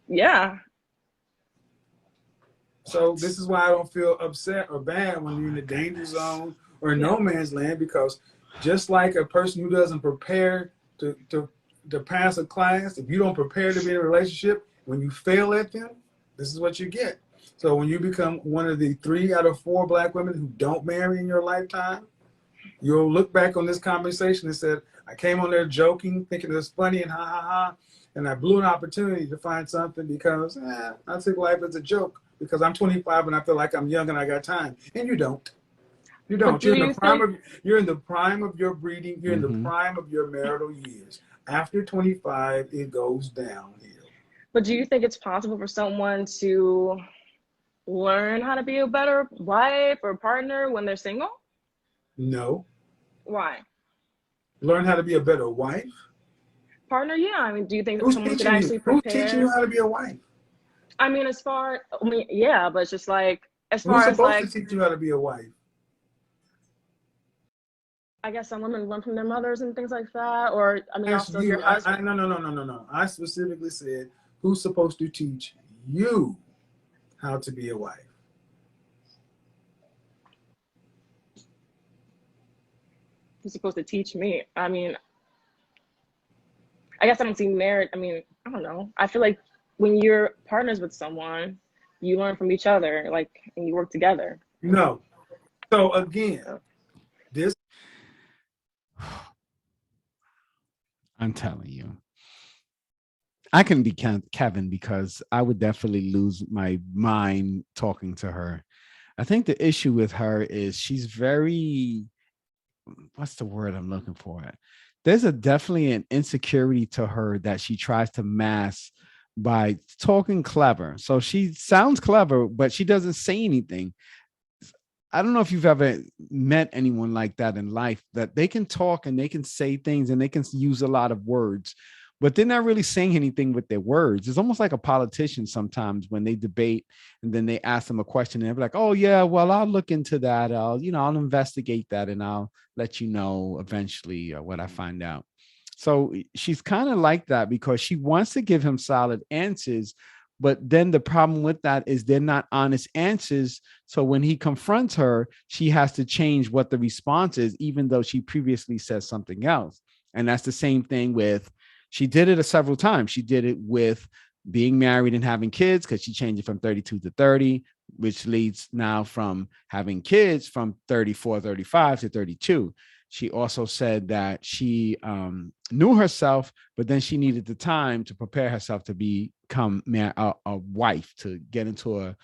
Speaker 3: Yeah.
Speaker 2: So this is why I don't feel upset or bad when you're in the danger zone or in no man's land, because just like a person who doesn't prepare to pass a class, if you don't prepare to be in a relationship, when you fail at them, this is what you get. So when you become one of the 3 out of 4 black women who don't marry in your lifetime, you'll look back on this conversation and said, I came on there joking, thinking it was funny and ha ha ha, and I blew an opportunity to find something because I took life as a joke because I'm 25 and I feel like I'm young and I got time. And you don't. You don't. You're in the prime of your breeding. You're in the prime of your marital years. After 25, it goes downhill.
Speaker 3: But do you think it's possible for someone to learn how to be a better wife or partner when they're single?
Speaker 2: No.
Speaker 3: Why?
Speaker 2: Learn how to be a better wife?
Speaker 3: Partner, yeah. I mean, do you think
Speaker 2: Who's
Speaker 3: someone could
Speaker 2: teaching
Speaker 3: actually
Speaker 2: you?
Speaker 3: prepare?
Speaker 2: Who's teaching you how to be a wife?
Speaker 3: I mean, yeah, but it's just like, as
Speaker 2: Who's
Speaker 3: far as
Speaker 2: supposed
Speaker 3: like,
Speaker 2: to teach you how to be a wife?
Speaker 3: I guess some women learn from their mothers and things like that, or I mean, also your
Speaker 2: No.
Speaker 3: husband.
Speaker 2: I specifically said, who's supposed to teach you how to be a wife?
Speaker 3: who's supposed to teach me? I mean, I guess I don't see merit. I mean, I don't know. I feel like when you're partners with someone, you learn from each other, like, and you work together.
Speaker 2: No. So again, this.
Speaker 1: I'm telling you, I can be Kevin because I would definitely lose my mind talking to her. I think the issue with her is she's very, what's the word I'm looking for? There's definitely an insecurity to her that she tries to mask by talking clever. So she sounds clever, but she doesn't say anything. I don't know if you've ever met anyone like that in life, that they can talk and they can say things and they can use a lot of words, but they're not really saying anything with their words. It's almost like a politician sometimes when they debate and then they ask them a question and they're like, oh yeah, well, I'll look into that. I'll investigate that and I'll let you know eventually what I find out. So she's kind of like that because she wants to give him solid answers. But then the problem with that is they're not honest answers. So when he confronts her, she has to change what the response is, even though she previously said something else. And that's the same thing with, she did it several times. She did it with being married and having kids because she changed it from 32 to 30, which leads now from having kids from 34, 35 to 32. She also said that she knew herself, but then she needed the time to prepare herself to become a wife, to get into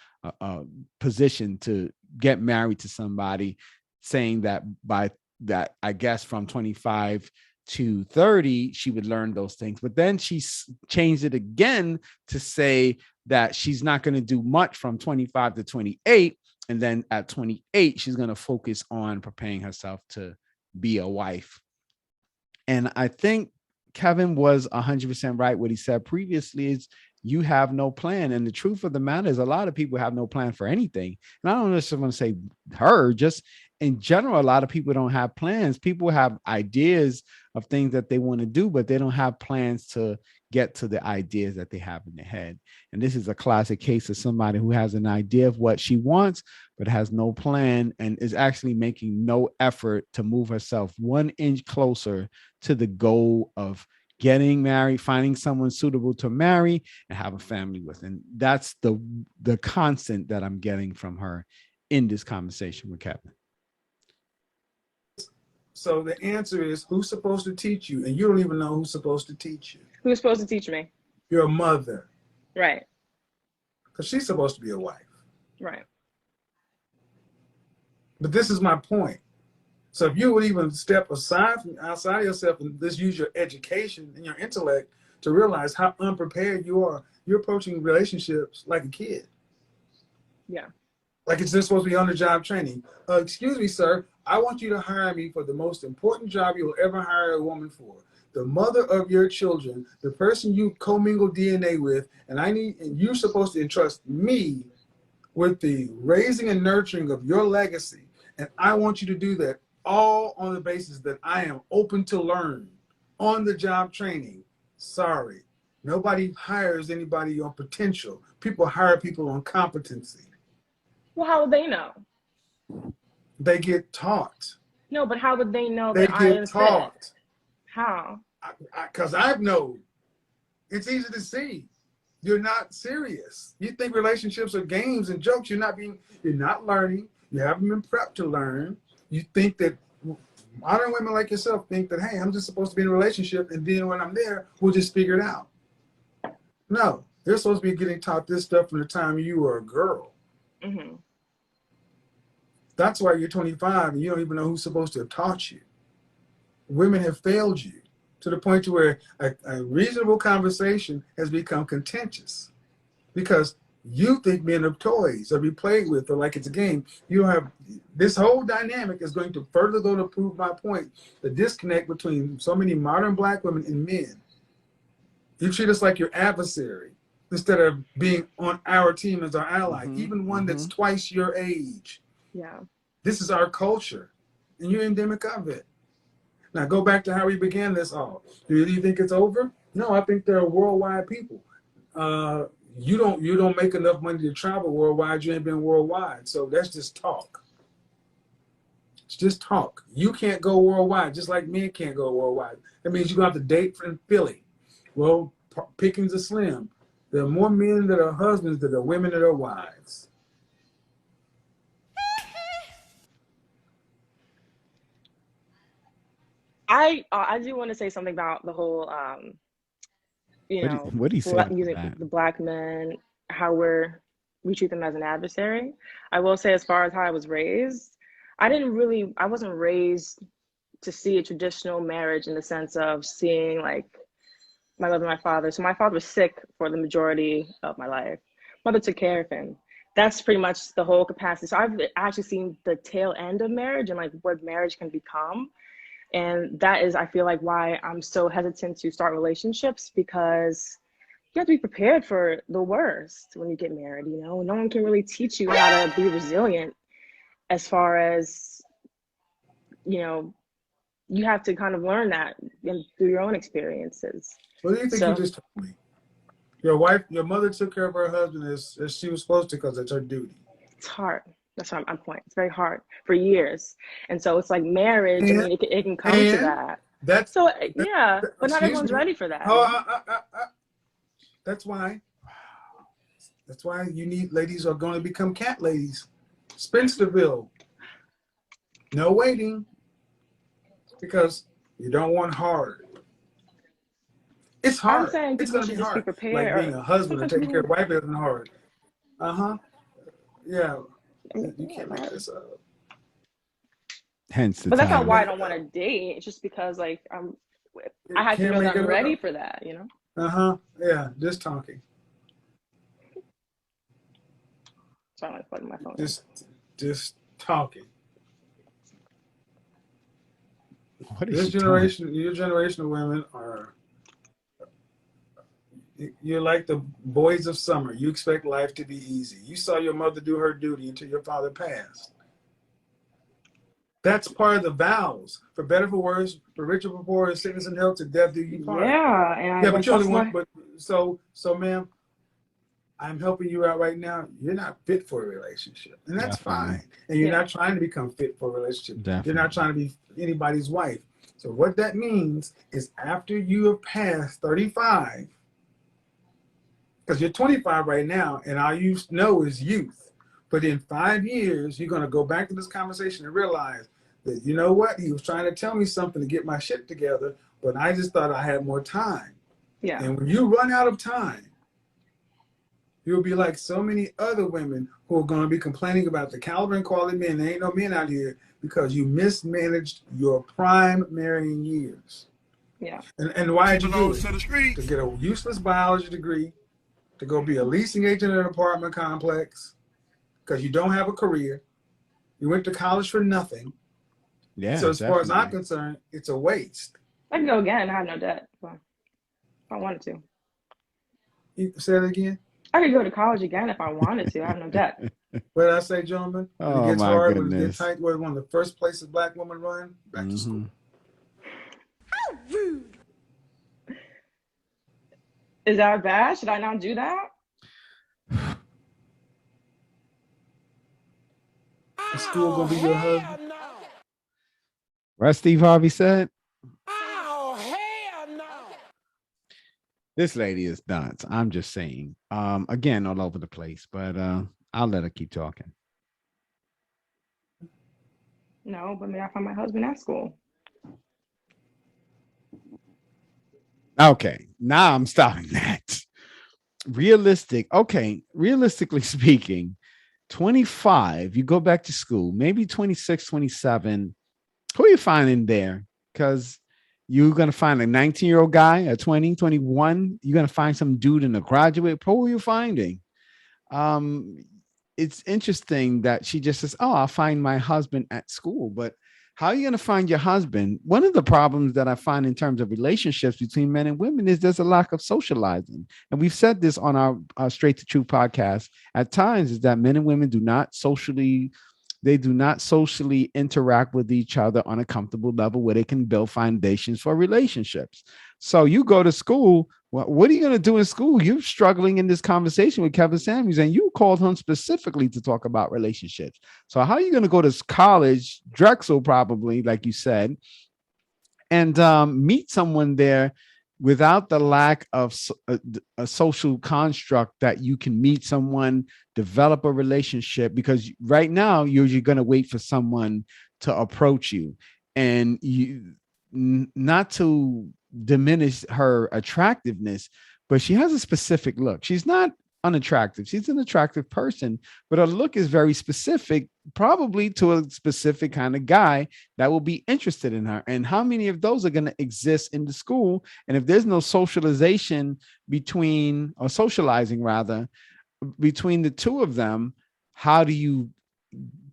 Speaker 1: a position to get married to somebody, saying that by that, I guess from 25 to 30, she would learn those things. But then she changed it again to say that she's not going to do much from 25 to 28. And then at 28, she's going to focus on preparing herself to be a wife. And I think Kevin was 100% right. What he said previously is you have no plan. And the truth of the matter is a lot of people have no plan for anything. And I don't necessarily want to say her, just in general, a lot of people don't have plans. People have ideas of things that they want to do, but they don't have plans to get to the ideas that they have in their head. And this is a classic case of somebody who has an idea of what she wants, but has no plan and is actually making no effort to move herself 1 inch closer to the goal of getting married, finding someone suitable to marry and have a family with. And that's the constant that I'm getting from her in this conversation with Kevin.
Speaker 2: So the answer is, who's supposed to teach you? And you don't even know who's supposed to teach you.
Speaker 3: Who's supposed to teach me?
Speaker 2: Your mother.
Speaker 3: Right.
Speaker 2: Because she's supposed to be a wife.
Speaker 3: Right.
Speaker 2: But this is my point. So if you would even step aside from outside yourself and just use your education and your intellect to realize how unprepared you are, you're approaching relationships like a kid.
Speaker 3: Yeah.
Speaker 2: Like it's just supposed to be on-the-job training. Excuse me, sir. I want you to hire me for the most important job you'll ever hire a woman for. The mother of your children, the person you commingle DNA with, and you're supposed to entrust me with the raising and nurturing of your legacy. And I want you to do that all on the basis that I am open to learn. On-the-job training. Sorry. Nobody hires anybody on potential. People hire people on competency.
Speaker 3: Well, how would they know?
Speaker 2: They get taught.
Speaker 3: No, but how would they know
Speaker 2: They
Speaker 3: that I
Speaker 2: get
Speaker 3: am
Speaker 2: taught.
Speaker 3: fit? How?
Speaker 2: Because I've known. It's easy to see. You're not serious. You think relationships are games and jokes. You're not learning. You haven't been prepped to learn. You think that modern women like yourself think that, hey, I'm just supposed to be in a relationship and then when I'm there, we'll just figure it out. No, they're supposed to be getting taught this stuff from the time you were a girl.
Speaker 3: Mm-hmm.
Speaker 2: That's why you're 25 and you don't even know who's supposed to have taught you. Women have failed you to the point to where a reasonable conversation has become contentious because you think men are toys or be played with or like it's a game. You don't have this whole dynamic is going to further go to prove my point. The disconnect between so many modern black women and men. You treat us like your adversary instead of being on our team as our ally, even one that's twice your age.
Speaker 3: Yeah.
Speaker 2: This is our culture, and you're endemic of it. Now go back to how we began this all. Do you think it's over? No, I think there are worldwide people. You don't make enough money to travel worldwide. You ain't been worldwide, so that's just talk. Just talk. You can't go worldwide, just like men can't go worldwide. That means you're going to have to date from Philly. Well, pickings are slim. There are more men that are husbands than there are women that are wives.
Speaker 3: I do want to say something about the whole
Speaker 1: What do you say about
Speaker 3: using
Speaker 1: that?
Speaker 3: the black men, how we treat them as an adversary. I will say, as far as how I was raised, I wasn't raised to see a traditional marriage in the sense of seeing like my mother and my father. So my father was sick for the majority of my life. Mother took care of him. That's pretty much the whole capacity. So I've actually seen the tail end of marriage and like what marriage can become. And that is, I feel like, why I'm so hesitant to start relationships, because you have to be prepared for the worst when you get married. You know, no one can really teach you how to be resilient, as far as, you know, you have to kind of learn that through your own experiences.
Speaker 2: What do you think you just told me? Your mother took care of her husband as she was supposed to because it's her duty.
Speaker 3: It's hard. That's what I'm pointing. It's very hard for years. And so it's like marriage, I mean, it can come to that.
Speaker 2: But
Speaker 3: not everyone's ready for that.
Speaker 2: That's why you need ladies are going to become cat ladies. Spencerville. No waiting. Because you don't want hard. It's hard.
Speaker 3: I'm saying
Speaker 2: it's
Speaker 3: people
Speaker 2: going to
Speaker 3: should
Speaker 2: be
Speaker 3: just
Speaker 2: hard.
Speaker 3: be prepared.
Speaker 2: Like being a husband and taking care of wife isn't hard. Yeah. You can't make this up.
Speaker 1: Hence the
Speaker 3: But that's not
Speaker 1: title.
Speaker 3: why I don't want to date. It's just because like I have to feel that I'm ready for that, you know?
Speaker 2: Yeah, just talking.
Speaker 3: So I'm like putting my phone.
Speaker 2: Just talking.
Speaker 1: Your
Speaker 2: generation of women are, you're like the boys of summer. You expect life to be easy. You saw your mother do her duty until your father passed. That's part of the vows. For better, for worse, for richer, for poorer, sickness and health, to death do you part.
Speaker 3: Yeah,
Speaker 2: but you only want. But so, ma'am, I'm helping you out right now. You're not fit for a relationship, and that's fine. And you're not trying to become fit for a relationship. You're not trying to be anybody's wife. So what that means is after you have passed 35, because you're 25 right now, and all you know is youth. But in 5 years, you're going to go back to this conversation and realize that, you know what, he was trying to tell me something to get my shit together, but I just thought I had more time.
Speaker 3: Yeah.
Speaker 2: And when you run out of time, you'll be like so many other women who are going to be complaining about the caliber and quality men. There ain't no men out here because you mismanaged your prime marrying years.
Speaker 3: Yeah.
Speaker 2: And why did you do it? To get a useless biology degree, to go be a leasing agent at an apartment complex, because you don't have a career. You went to college for nothing.
Speaker 1: Yeah.
Speaker 2: So as far as I'm concerned, it's a waste.
Speaker 3: I can go again. I have no debt. Well, if I wanted to.
Speaker 2: You say that again?
Speaker 3: I could go to college again if I wanted to. I have no debt.
Speaker 2: What did I say, gentlemen? When it gets hard, when it gets tight, where one of the first places black women run, back to school.
Speaker 3: How rude. Is that bad? Should I not do that?
Speaker 2: School gonna be your husband.
Speaker 6: No.
Speaker 1: What Steve Harvey said?
Speaker 6: Oh, hell no.
Speaker 1: This lady is nuts. I'm just saying. Again, all over the place, but I'll let her keep talking.
Speaker 3: No, but maybe I find my husband at school.
Speaker 1: Okay, now I'm stopping that. Realistically speaking, 25, you go back to school, maybe 26, 27. Who are you finding there? Because you're going to find a 19-year-old guy, a 20, 21. You're going to find some dude in a graduate. Who are you finding? It's interesting that she just says, oh, I'll find my husband at school. But how are you going to find your husband? One of the problems that I find in terms of relationships between men and women is there's a lack of socializing. And we've said this on our Straight to Truth podcast at times, is that men and women do not socially interact with each other on a comfortable level where they can build foundations for relationships. So you go to school, Well, what are you going to do in school? You're struggling in this conversation with Kevin Samuels, and you called him specifically to talk about relationships. So how are you going to go to college, Drexel probably, like you said, and meet someone there without the lack of a social construct that you can meet someone, develop a relationship? Because right now you're going to wait for someone to approach you, and you not to diminish her attractiveness, but she has a specific look. She's not unattractive. She's an attractive person, but her look is very specific, probably to a specific kind of guy that will be interested in her. And how many of those are going to exist in the school? And if there's no socialization between, or socializing rather, between the two of them, how do you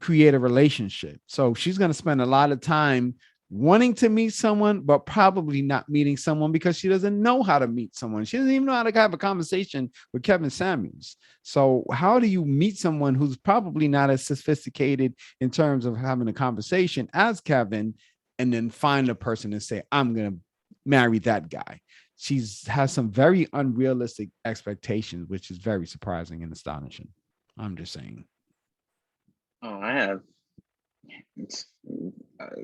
Speaker 1: create a relationship? So she's going to spend a lot of time wanting to meet someone, but probably not meeting someone because she doesn't know how to meet someone. She doesn't even know how to have a conversation with Kevin Samuels. So how do you meet someone who's probably not as sophisticated in terms of having a conversation as Kevin, and then find a person and say, I'm going to marry that guy? She's has some very unrealistic expectations, which is very surprising and astonishing. I'm just saying.
Speaker 4: Oh, I have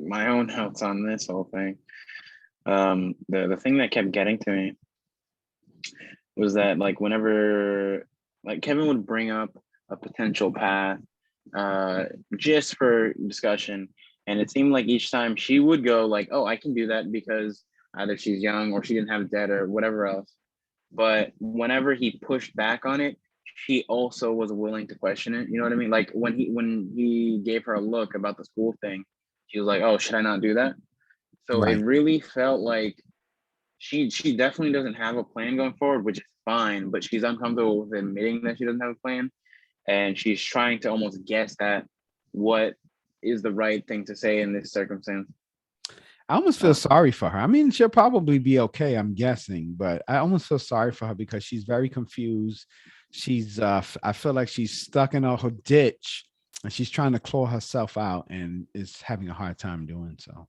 Speaker 4: my own notes on this whole thing. The thing that kept getting to me was that, like, whenever like Kevin would bring up a potential path just for discussion, and it seemed like each time she would go like, oh, I can do that because either she's young or she didn't have debt or whatever else. But whenever he pushed back on it, she also was willing to question it. You know what I mean? Like when he gave her a look about the school thing, she was like, oh, should I not do that? So
Speaker 1: Right.
Speaker 4: it really felt like she definitely doesn't have a plan going forward, which is fine, but she's uncomfortable with admitting that she doesn't have a plan. And she's trying to almost guess at what is the right thing to say in this circumstance.
Speaker 1: I almost feel sorry for her. I mean, she'll probably be okay, I'm guessing, but I almost feel sorry for her because she's very confused. She's I feel like she's stuck in her ditch, and she's trying to claw herself out and is having a hard time doing so.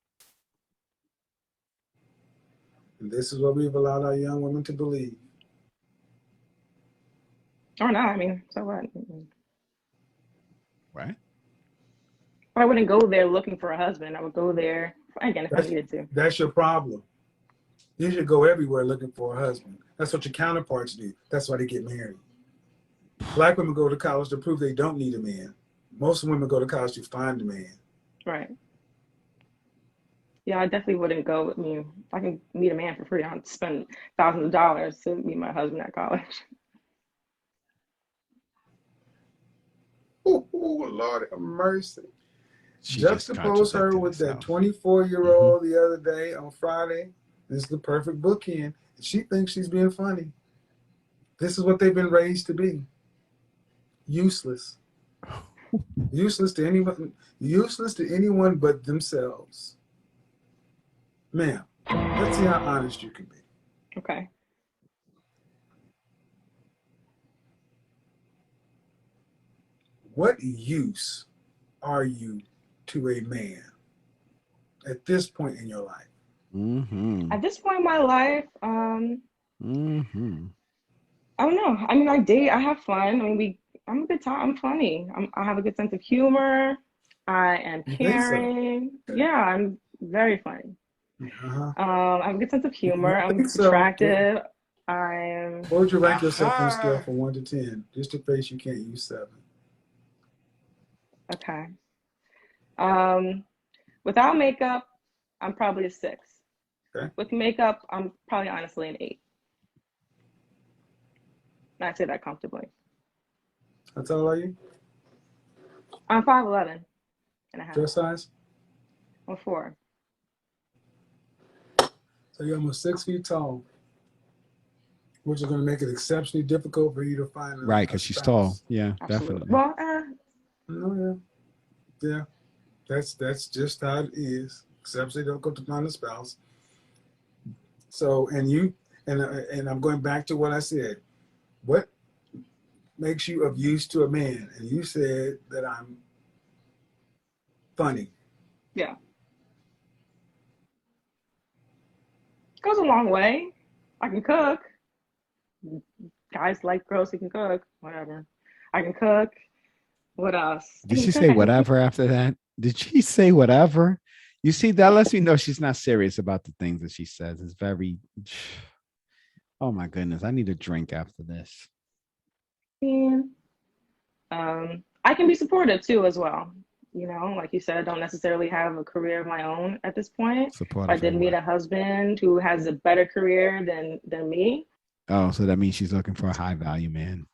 Speaker 2: And this is what we've allowed our young women to believe.
Speaker 3: Or not, I mean, so what?
Speaker 1: Right?
Speaker 3: But I wouldn't go there looking for a husband. I would go there, again, if I needed to.
Speaker 2: That's your problem. You should go everywhere looking for a husband. That's what your counterparts do. That's why they get married. Black women go to college to prove they don't need a man. Most women go to college to find a man.
Speaker 3: Right. Yeah, I definitely wouldn't go. I mean, if I can meet a man for free, I'd spend thousands of dollars to meet my husband at college.
Speaker 2: Oh, Lord have mercy.
Speaker 1: She just
Speaker 2: Juxtapose her
Speaker 1: contradicted
Speaker 2: with that
Speaker 1: herself.
Speaker 2: 24-year-old the other day on Friday. This is the perfect bookend. She thinks she's being funny. This is what they've been raised to be. Useless. Useless to anyone. Useless to anyone but themselves. Ma'am, let's see how honest you can be.
Speaker 3: Okay.
Speaker 2: What use are you to a man at this point in your life?
Speaker 1: Mm-hmm.
Speaker 3: At this point in my life,
Speaker 1: Mm-hmm.
Speaker 3: I don't know. I mean, I date, I have fun. I mean, I'm a good time. I'm funny. I have a good sense of humor. I am
Speaker 2: You think so?
Speaker 3: caring. Yeah, I'm very funny.
Speaker 2: Uh-huh.
Speaker 3: I have a good sense of humor.
Speaker 2: You
Speaker 3: I'm
Speaker 2: think so?
Speaker 3: attractive. I'm
Speaker 2: What would you rank yourself on a scale from 1 to 10? Just in case you can't use 7.
Speaker 3: okay. Without makeup, I'm probably a 6.
Speaker 2: Okay.
Speaker 3: With makeup, I'm probably honestly an 8. And I say that comfortably.
Speaker 2: How tall are you?
Speaker 3: I'm 5'11" and a half.
Speaker 2: Dress size?
Speaker 3: I'm 4.
Speaker 2: So you're almost 6 feet tall, which is going to make it exceptionally difficult for you to find a
Speaker 1: Right, because she's
Speaker 2: spouse.
Speaker 1: tall. Yeah,
Speaker 3: Absolutely.
Speaker 1: definitely.
Speaker 3: Well,
Speaker 2: Oh, yeah. Yeah. That's just how it is. Exceptionally difficult to find a spouse. So, and I'm going back to what I said. What makes you of use to a man? And you said that I'm funny.
Speaker 3: yeah. Goes a long way. I can cook. Guys like girls who can cook, whatever. I can cook. What else? I
Speaker 1: Did
Speaker 3: can
Speaker 1: she
Speaker 3: cook,
Speaker 1: say
Speaker 3: I can clean.
Speaker 1: whatever after that? Did she say whatever? You see, that lets me know she's not serious about the things that she says. It's very, oh my goodness. I need a drink after this.
Speaker 3: I can be supportive too as well. You know, like you said, I don't necessarily have a career of my own at this point. If I
Speaker 1: Supportive
Speaker 3: did
Speaker 1: of
Speaker 3: meet
Speaker 1: what?
Speaker 3: a husband who has a better career than me,
Speaker 1: Oh, so that means she's looking for a high value man.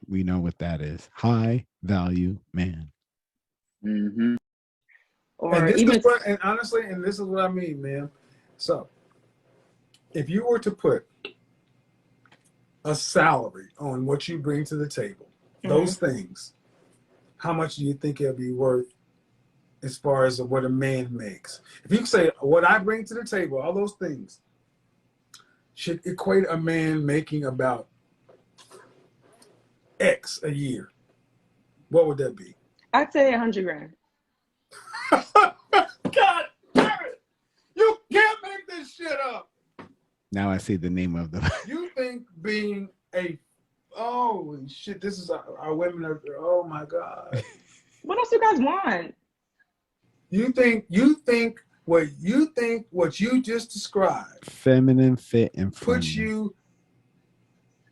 Speaker 1: We know what that is. High value man.
Speaker 4: Mm-hmm.
Speaker 2: And
Speaker 3: or
Speaker 2: this is
Speaker 3: even
Speaker 2: what, and honestly, and this is what I mean, man. So if you were to put a salary on what you bring to the table,
Speaker 3: mhm,
Speaker 2: those things, how much do you think it'll be worth as far as what a man makes? If you say what I bring to the table, all those things should equate a man making about X a year, what would that be?
Speaker 3: I'd say 100 grand.
Speaker 2: God damn it! You can't make this shit up.
Speaker 1: Now I see the name of the.
Speaker 2: You think being a holy shit, this is our women are, oh my God.
Speaker 3: What else do you guys want?
Speaker 2: You think what you just described
Speaker 1: Feminine fit and
Speaker 2: puts
Speaker 1: friendly.
Speaker 2: you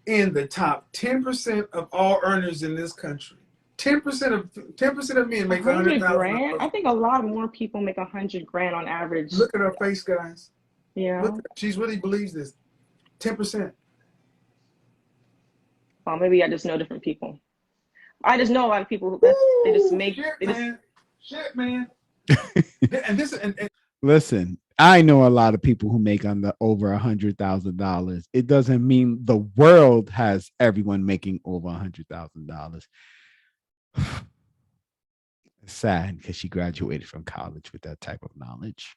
Speaker 2: in the top 10% of all earners in this country. 10% of men make
Speaker 3: 100 grand?
Speaker 2: $100,000.
Speaker 3: I think a lot more people make 100 grand on average.
Speaker 2: Look at her face, guys.
Speaker 3: You
Speaker 2: Look,
Speaker 3: know,
Speaker 2: she really believes this. 10%.
Speaker 3: well, maybe I just know different people. I just know a lot of people who they just
Speaker 2: Ooh,
Speaker 3: make
Speaker 2: shit,
Speaker 3: they just
Speaker 2: man. Shit, man. And this and
Speaker 1: Listen, I know a lot of people who make over $100,000. It doesn't mean the world has everyone making over $100,000. It's sad because she graduated from college with that type of knowledge.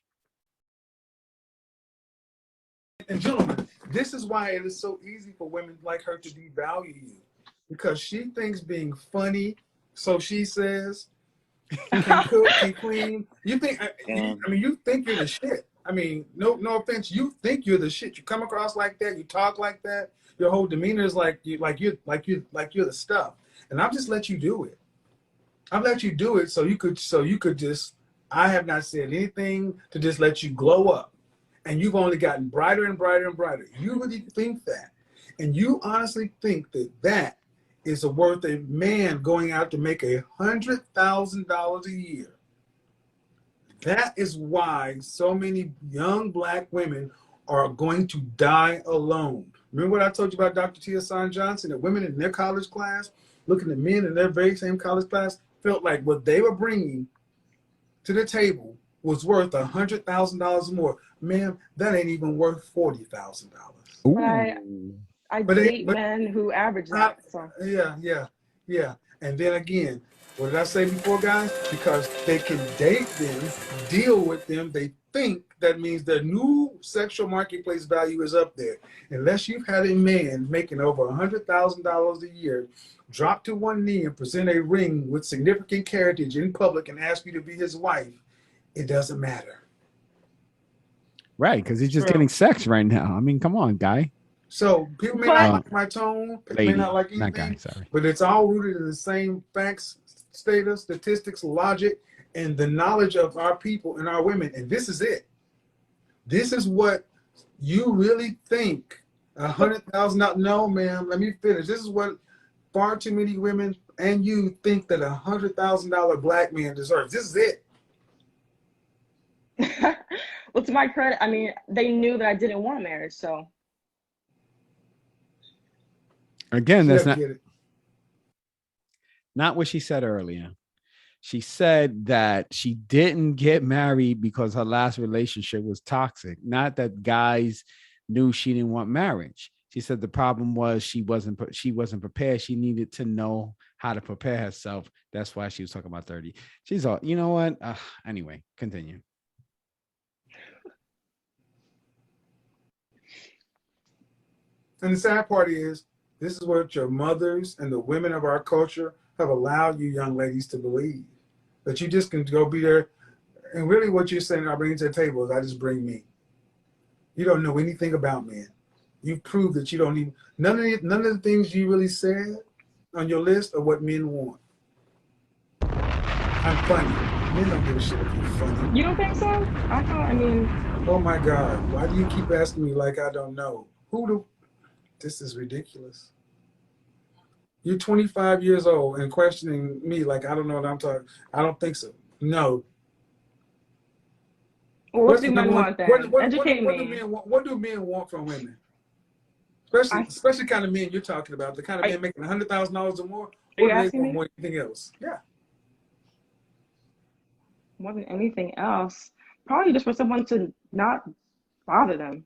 Speaker 2: gentlemen, this is why it is so easy for women like her to devalue you, because she thinks being funny, so she says, can cook, can clean. You think, you think you're the shit. I mean, no offense. You think you're the shit. You come across like that. You talk like that. Your whole demeanor is like you're the stuff. And I've just let you do it. I've let you do it so you could just. I have not said anything to just let you glow up, and you've only gotten brighter and brighter and brighter. You really think that, and you honestly think that that is worth a man going out to make $100,000 a year. That is why so many young black women are going to die alone. Remember what I told you about Dr. Tia Son Johnson? That women in their college class, looking at men in their very same college class, felt like what they were bringing to the table was worth $100,000 more. Ma'am, that ain't even worth $40,000.
Speaker 3: But I date men who average that. So
Speaker 2: Yeah. And then again, what did I say before, guys? Because they can date them, deal with them, they think that means their new sexual marketplace value is up there. Unless you've had a man making over $100,000 a year drop to one knee and present a ring with significant carriage in public and ask you to be his wife, it doesn't matter.
Speaker 1: Right, because he's just getting sex right now. I mean, come on, guy.
Speaker 2: So people may not like my tone, people may not like anything,
Speaker 1: guy, sorry.
Speaker 2: but it's all rooted in the same facts, status, statistics, logic, and the knowledge of our people and our women. And this is it. This is what you really think. $100,000? No, ma'am. Let me finish. This is what far too many women and you think that $100,000 black man deserves. This is it.
Speaker 3: well, to my credit, I mean, they knew that I didn't want marriage, so.
Speaker 1: Again, that's not what she said earlier. She said that she didn't get married because her last relationship was toxic. Not that guys knew she didn't want marriage. She said the problem was she wasn't prepared. She needed to know how to prepare herself. That's why she was talking about 30. She's all, you know what? Anyway, continue.
Speaker 2: And the sad part is, this is what your mothers and the women of our culture have allowed you young ladies to believe. That you just can go be there. And really what you're saying, I bring to the table is I just bring me. You don't know anything about men. You've proved that you don't even none of the things you really said on your list are what men want. I'm funny. Men don't give a shit if you're funny.
Speaker 3: You don't think so? I thought. I mean,
Speaker 2: Oh my God. Why do you keep asking me like I don't know? This is ridiculous. You're 25 years old and questioning me like I don't know what I'm talking. I don't think so. No.
Speaker 3: well, what do men want then? Educate
Speaker 2: What do
Speaker 3: me.
Speaker 2: men want? What do men want from women? Especially kind of men you're talking about, the kind of men making $100,000 or more.
Speaker 3: Are you
Speaker 2: What do they
Speaker 3: asking
Speaker 2: want
Speaker 3: me?
Speaker 2: more than anything else? Yeah.
Speaker 3: More than anything else, probably just for someone to not bother them,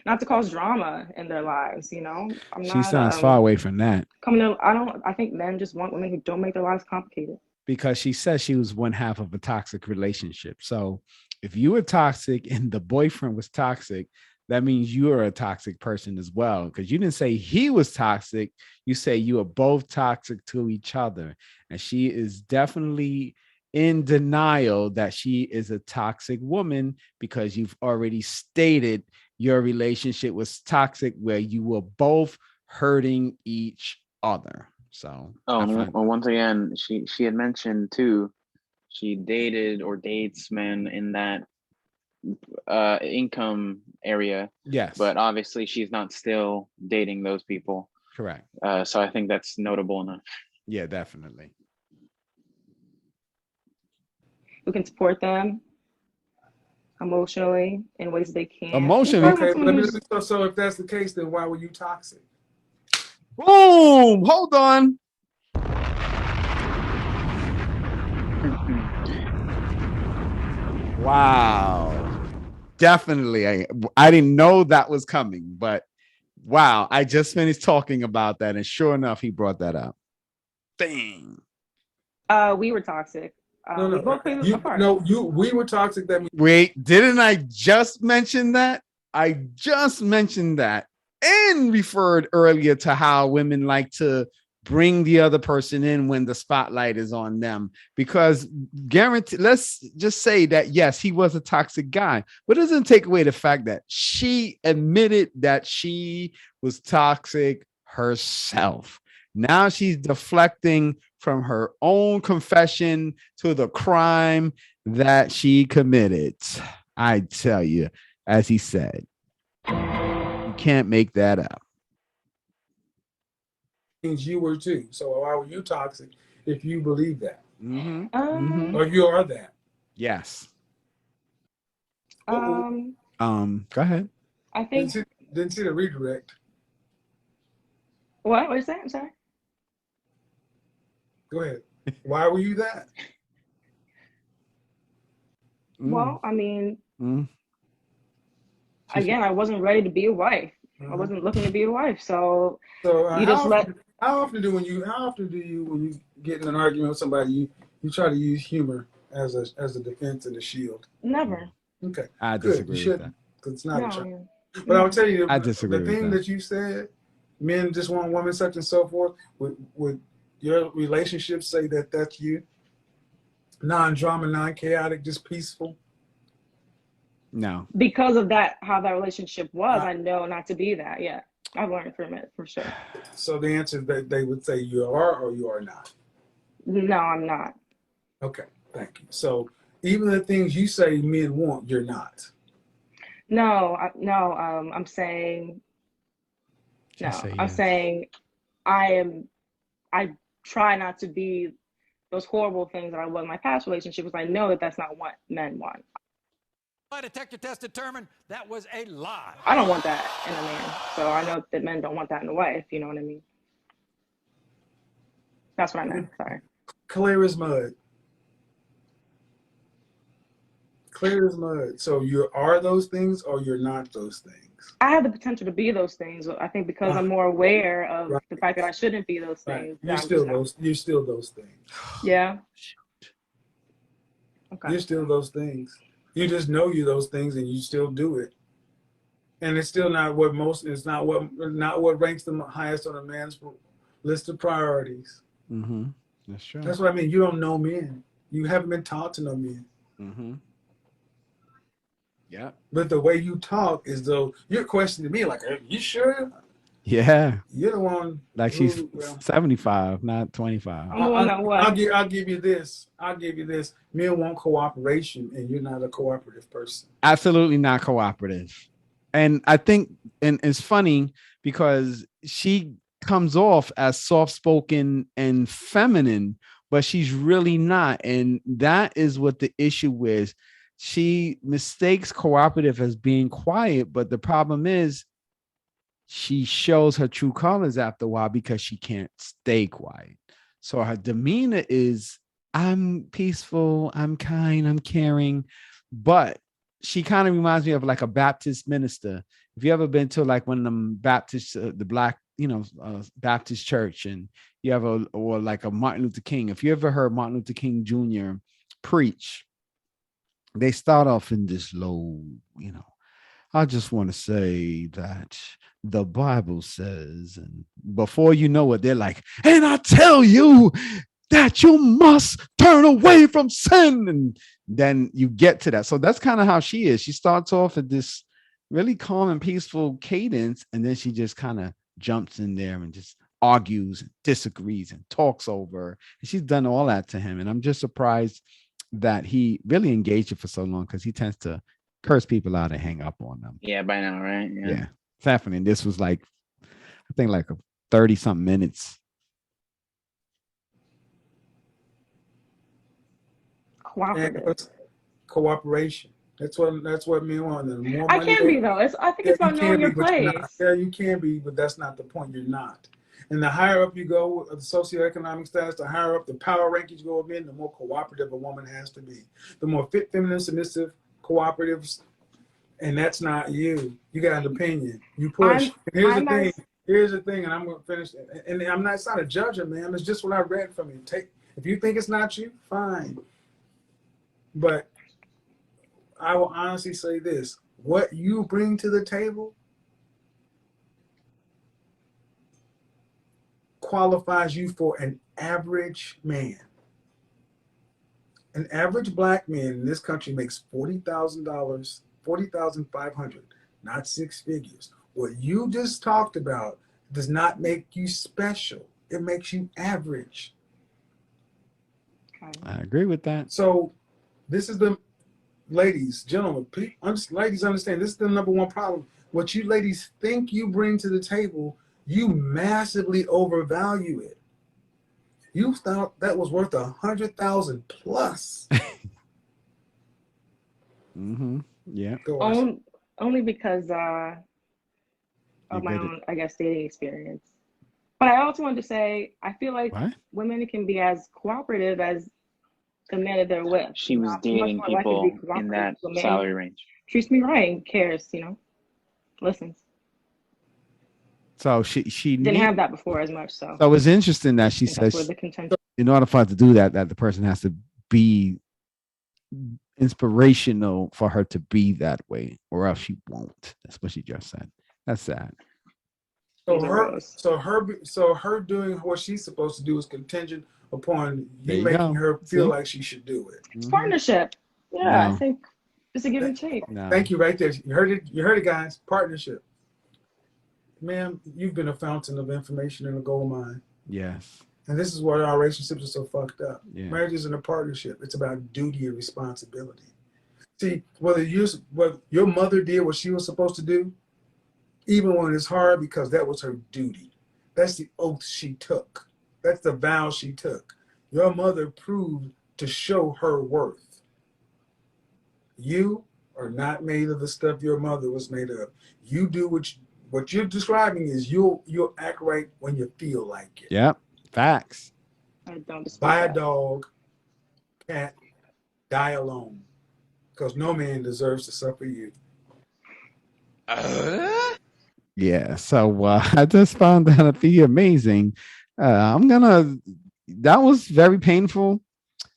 Speaker 3: not to cause drama in their lives. You know, I'm
Speaker 1: She
Speaker 3: not
Speaker 1: sounds far away from that
Speaker 3: coming to. I don't. I think men just want women who don't make their lives complicated.
Speaker 1: because she says she was one half of a toxic relationship. So if you were toxic and the boyfriend was toxic, that means you are a toxic person as well. Because you didn't say he was toxic, you say you are both toxic to each other. And she is definitely in denial that she is a toxic woman because you've already stated your relationship was toxic where you were both hurting each other. So
Speaker 4: well, once again, she had mentioned too, she dated or dates men in that income area.
Speaker 1: yes,
Speaker 4: But obviously she's not still dating those people.
Speaker 1: correct.
Speaker 4: So I think that's notable enough.
Speaker 1: Yeah, definitely.
Speaker 3: Who can support them emotionally in ways they can.
Speaker 1: Emotionally?
Speaker 2: Okay, so if that's the case, then why were you toxic?
Speaker 1: Boom! Hold on. Wow. Definitely. I didn't know that was coming, but wow. I just finished talking about that. And sure enough, he brought that up. Dang.
Speaker 3: We were toxic.
Speaker 2: No,
Speaker 3: We both played a part.
Speaker 2: we were toxic. That means
Speaker 1: Wait, didn't I just mention that? I just mentioned that and referred earlier to how women like to bring the other person in when the spotlight is on them, because guarantee, let's just say that yes, he was a toxic guy, but it doesn't take away the fact that she admitted that she was toxic herself. Now she's deflecting from her own confession to the crime that she committed. I tell you, as he said, you can't make that up.
Speaker 2: you were too. So why were you toxic if you believe that?
Speaker 3: Um,
Speaker 2: Or you are that?
Speaker 1: Yes.
Speaker 3: um,
Speaker 1: Go ahead.
Speaker 3: I think.
Speaker 2: Didn't see the redirect.
Speaker 3: What? What is that? I'm sorry.
Speaker 2: Go ahead. Why were you that?
Speaker 3: Well, I mean, again, I wasn't ready to be a wife. I wasn't looking to be a wife. So you just
Speaker 2: how often do you when you get in an argument with somebody, you try to use humor as a defense and a shield?
Speaker 3: Never.
Speaker 2: Okay.
Speaker 1: I disagree with that.
Speaker 2: Because it's not a try.
Speaker 3: No.
Speaker 2: But I'll tell you,
Speaker 1: I disagree
Speaker 2: the
Speaker 1: with
Speaker 2: thing
Speaker 1: that.
Speaker 2: that you said, men just want women, such and so forth. Would your relationship say that that's you? Non-drama, non-chaotic, just peaceful?
Speaker 1: No.
Speaker 3: Because of that, how that relationship was, I know not to be that. Yeah. I've learned from it for sure.
Speaker 2: So the answer is that they would say you are or you are not.
Speaker 3: No, I'm not.
Speaker 2: Okay, thank you. So even the things you say men want, you're not.
Speaker 3: No, I'm saying no. I'm saying I try not to be those horrible things that I was in my past relationship, because I know that that's not what men want.
Speaker 6: My detector test determined that was a lie.
Speaker 3: I don't want that in a man. So I know that men don't want that in a wife, you know what I mean? That's what I meant. Sorry.
Speaker 2: Clear as mud. Clear as mud. So you are those things or you're not those things?
Speaker 3: I have the potential to be those things. I think because I'm more aware of the fact that I shouldn't be those things.
Speaker 2: You're still those things.
Speaker 3: Yeah. Okay.
Speaker 2: You're still those things. You just know you're those things and you still do it. And it's still not what ranks them highest on a man's list of priorities.
Speaker 1: That's true.
Speaker 2: That's what I mean. You don't know men. You haven't been taught to know men.
Speaker 1: Yeah.
Speaker 2: But the way you talk is though you're questioning me like, are you sure?
Speaker 1: Yeah.
Speaker 2: You're the one
Speaker 1: Like she's
Speaker 2: who, well,
Speaker 1: 75, not 25.
Speaker 3: I'm the one that what?
Speaker 2: I'll give you this. I'll give you this. Men want cooperation, and you're not a cooperative person.
Speaker 1: Absolutely not cooperative. And I think, and it's funny because she comes off as soft-spoken and feminine, but she's really not. And that is what the issue is. She mistakes cooperative as being quiet, but the problem is she shows her true colors after a while because she can't stay quiet. So her demeanor is, I'm peaceful, I'm kind, I'm caring, but she kind of reminds me of like a Baptist minister. If you ever been to like one of them Baptist, the black, Baptist church, and you have or like a Martin Luther King. If you ever heard Martin Luther King Jr. preach, they start off in this low, I just want to say that the Bible says, and before you know it, they're like, and I tell you that you must turn away from sin. And then you get to that. So that's kind of how she is. She starts off at this really calm and peaceful cadence, and then she just kind of jumps in there and just argues and disagrees and talks over. And she's done all that to him. And I'm just surprised that he really engaged it for so long, because he tends to curse people out and hang up on them.
Speaker 4: Yeah, by now, right?
Speaker 1: Yeah, it's happening. This was like, I think like a 30-something minutes.
Speaker 3: Cooperative.
Speaker 2: Cooperation. That's what men want. The more
Speaker 3: I
Speaker 2: money
Speaker 3: can be though. I think it's about knowing your place.
Speaker 2: Yeah, you can be, but that's not the point. You're not. And the higher up you go, the socioeconomic status, the higher up the power rankings go up in, the more cooperative a woman has to be. The more fit, feminine, submissive, cooperative, and that's not you. You got an opinion. You push. Here's the thing, and I'm going to finish. And I'm not. It's not a judgment, man. It's just what I read from you. If you think it's not you, fine. But I will honestly say this: what you bring to the table qualifies you for an average man. An average black man in this country makes $40,000, $40,500, not six figures. What you just talked about does not make you special. It makes you average.
Speaker 3: Okay.
Speaker 1: I agree with that.
Speaker 2: So this is the, ladies, gentlemen, ladies understand, this is the number one problem. What you ladies think you bring to the table, you massively overvalue it. You thought that was worth 100,000 plus.
Speaker 1: Mm-hmm. Yeah.
Speaker 3: Only because of my own, I guess, dating experience. But I also wanted to say, I feel like women can be as cooperative as the men that they're with.
Speaker 4: She was dating people in that salary range.
Speaker 3: Treats me right and cares, listens.
Speaker 1: So she
Speaker 3: didn't have that before as much. So
Speaker 1: it was interesting that she says in order for her to do that the person has to be inspirational for her to be that way, or else she won't. That's what she just said. That's sad.
Speaker 2: So her doing what she's supposed to do is contingent upon you making her feel like she should do it.
Speaker 3: It's partnership. Yeah, I think it's a give and take.
Speaker 2: Thank you, right there. You heard it, guys. Partnership. Ma'am, you've been a fountain of information and a gold mine.
Speaker 1: Yes.
Speaker 2: And this is why our relationships are so fucked up.
Speaker 1: Yeah.
Speaker 2: Marriage isn't a partnership. It's about duty and responsibility. See, whether your mother did what she was supposed to do, even when it's hard, because that was her duty. That's the oath she took. That's the vow she took. Your mother proved to show her worth. You are not made of the stuff your mother was made of. You do what you're describing is you'll act right when you feel like it.
Speaker 1: Yep. Facts.
Speaker 3: I don't
Speaker 2: buy a dog, cat, die alone. Because no man deserves to suffer you.
Speaker 1: Yeah. So I just found that to be amazing. That was very painful.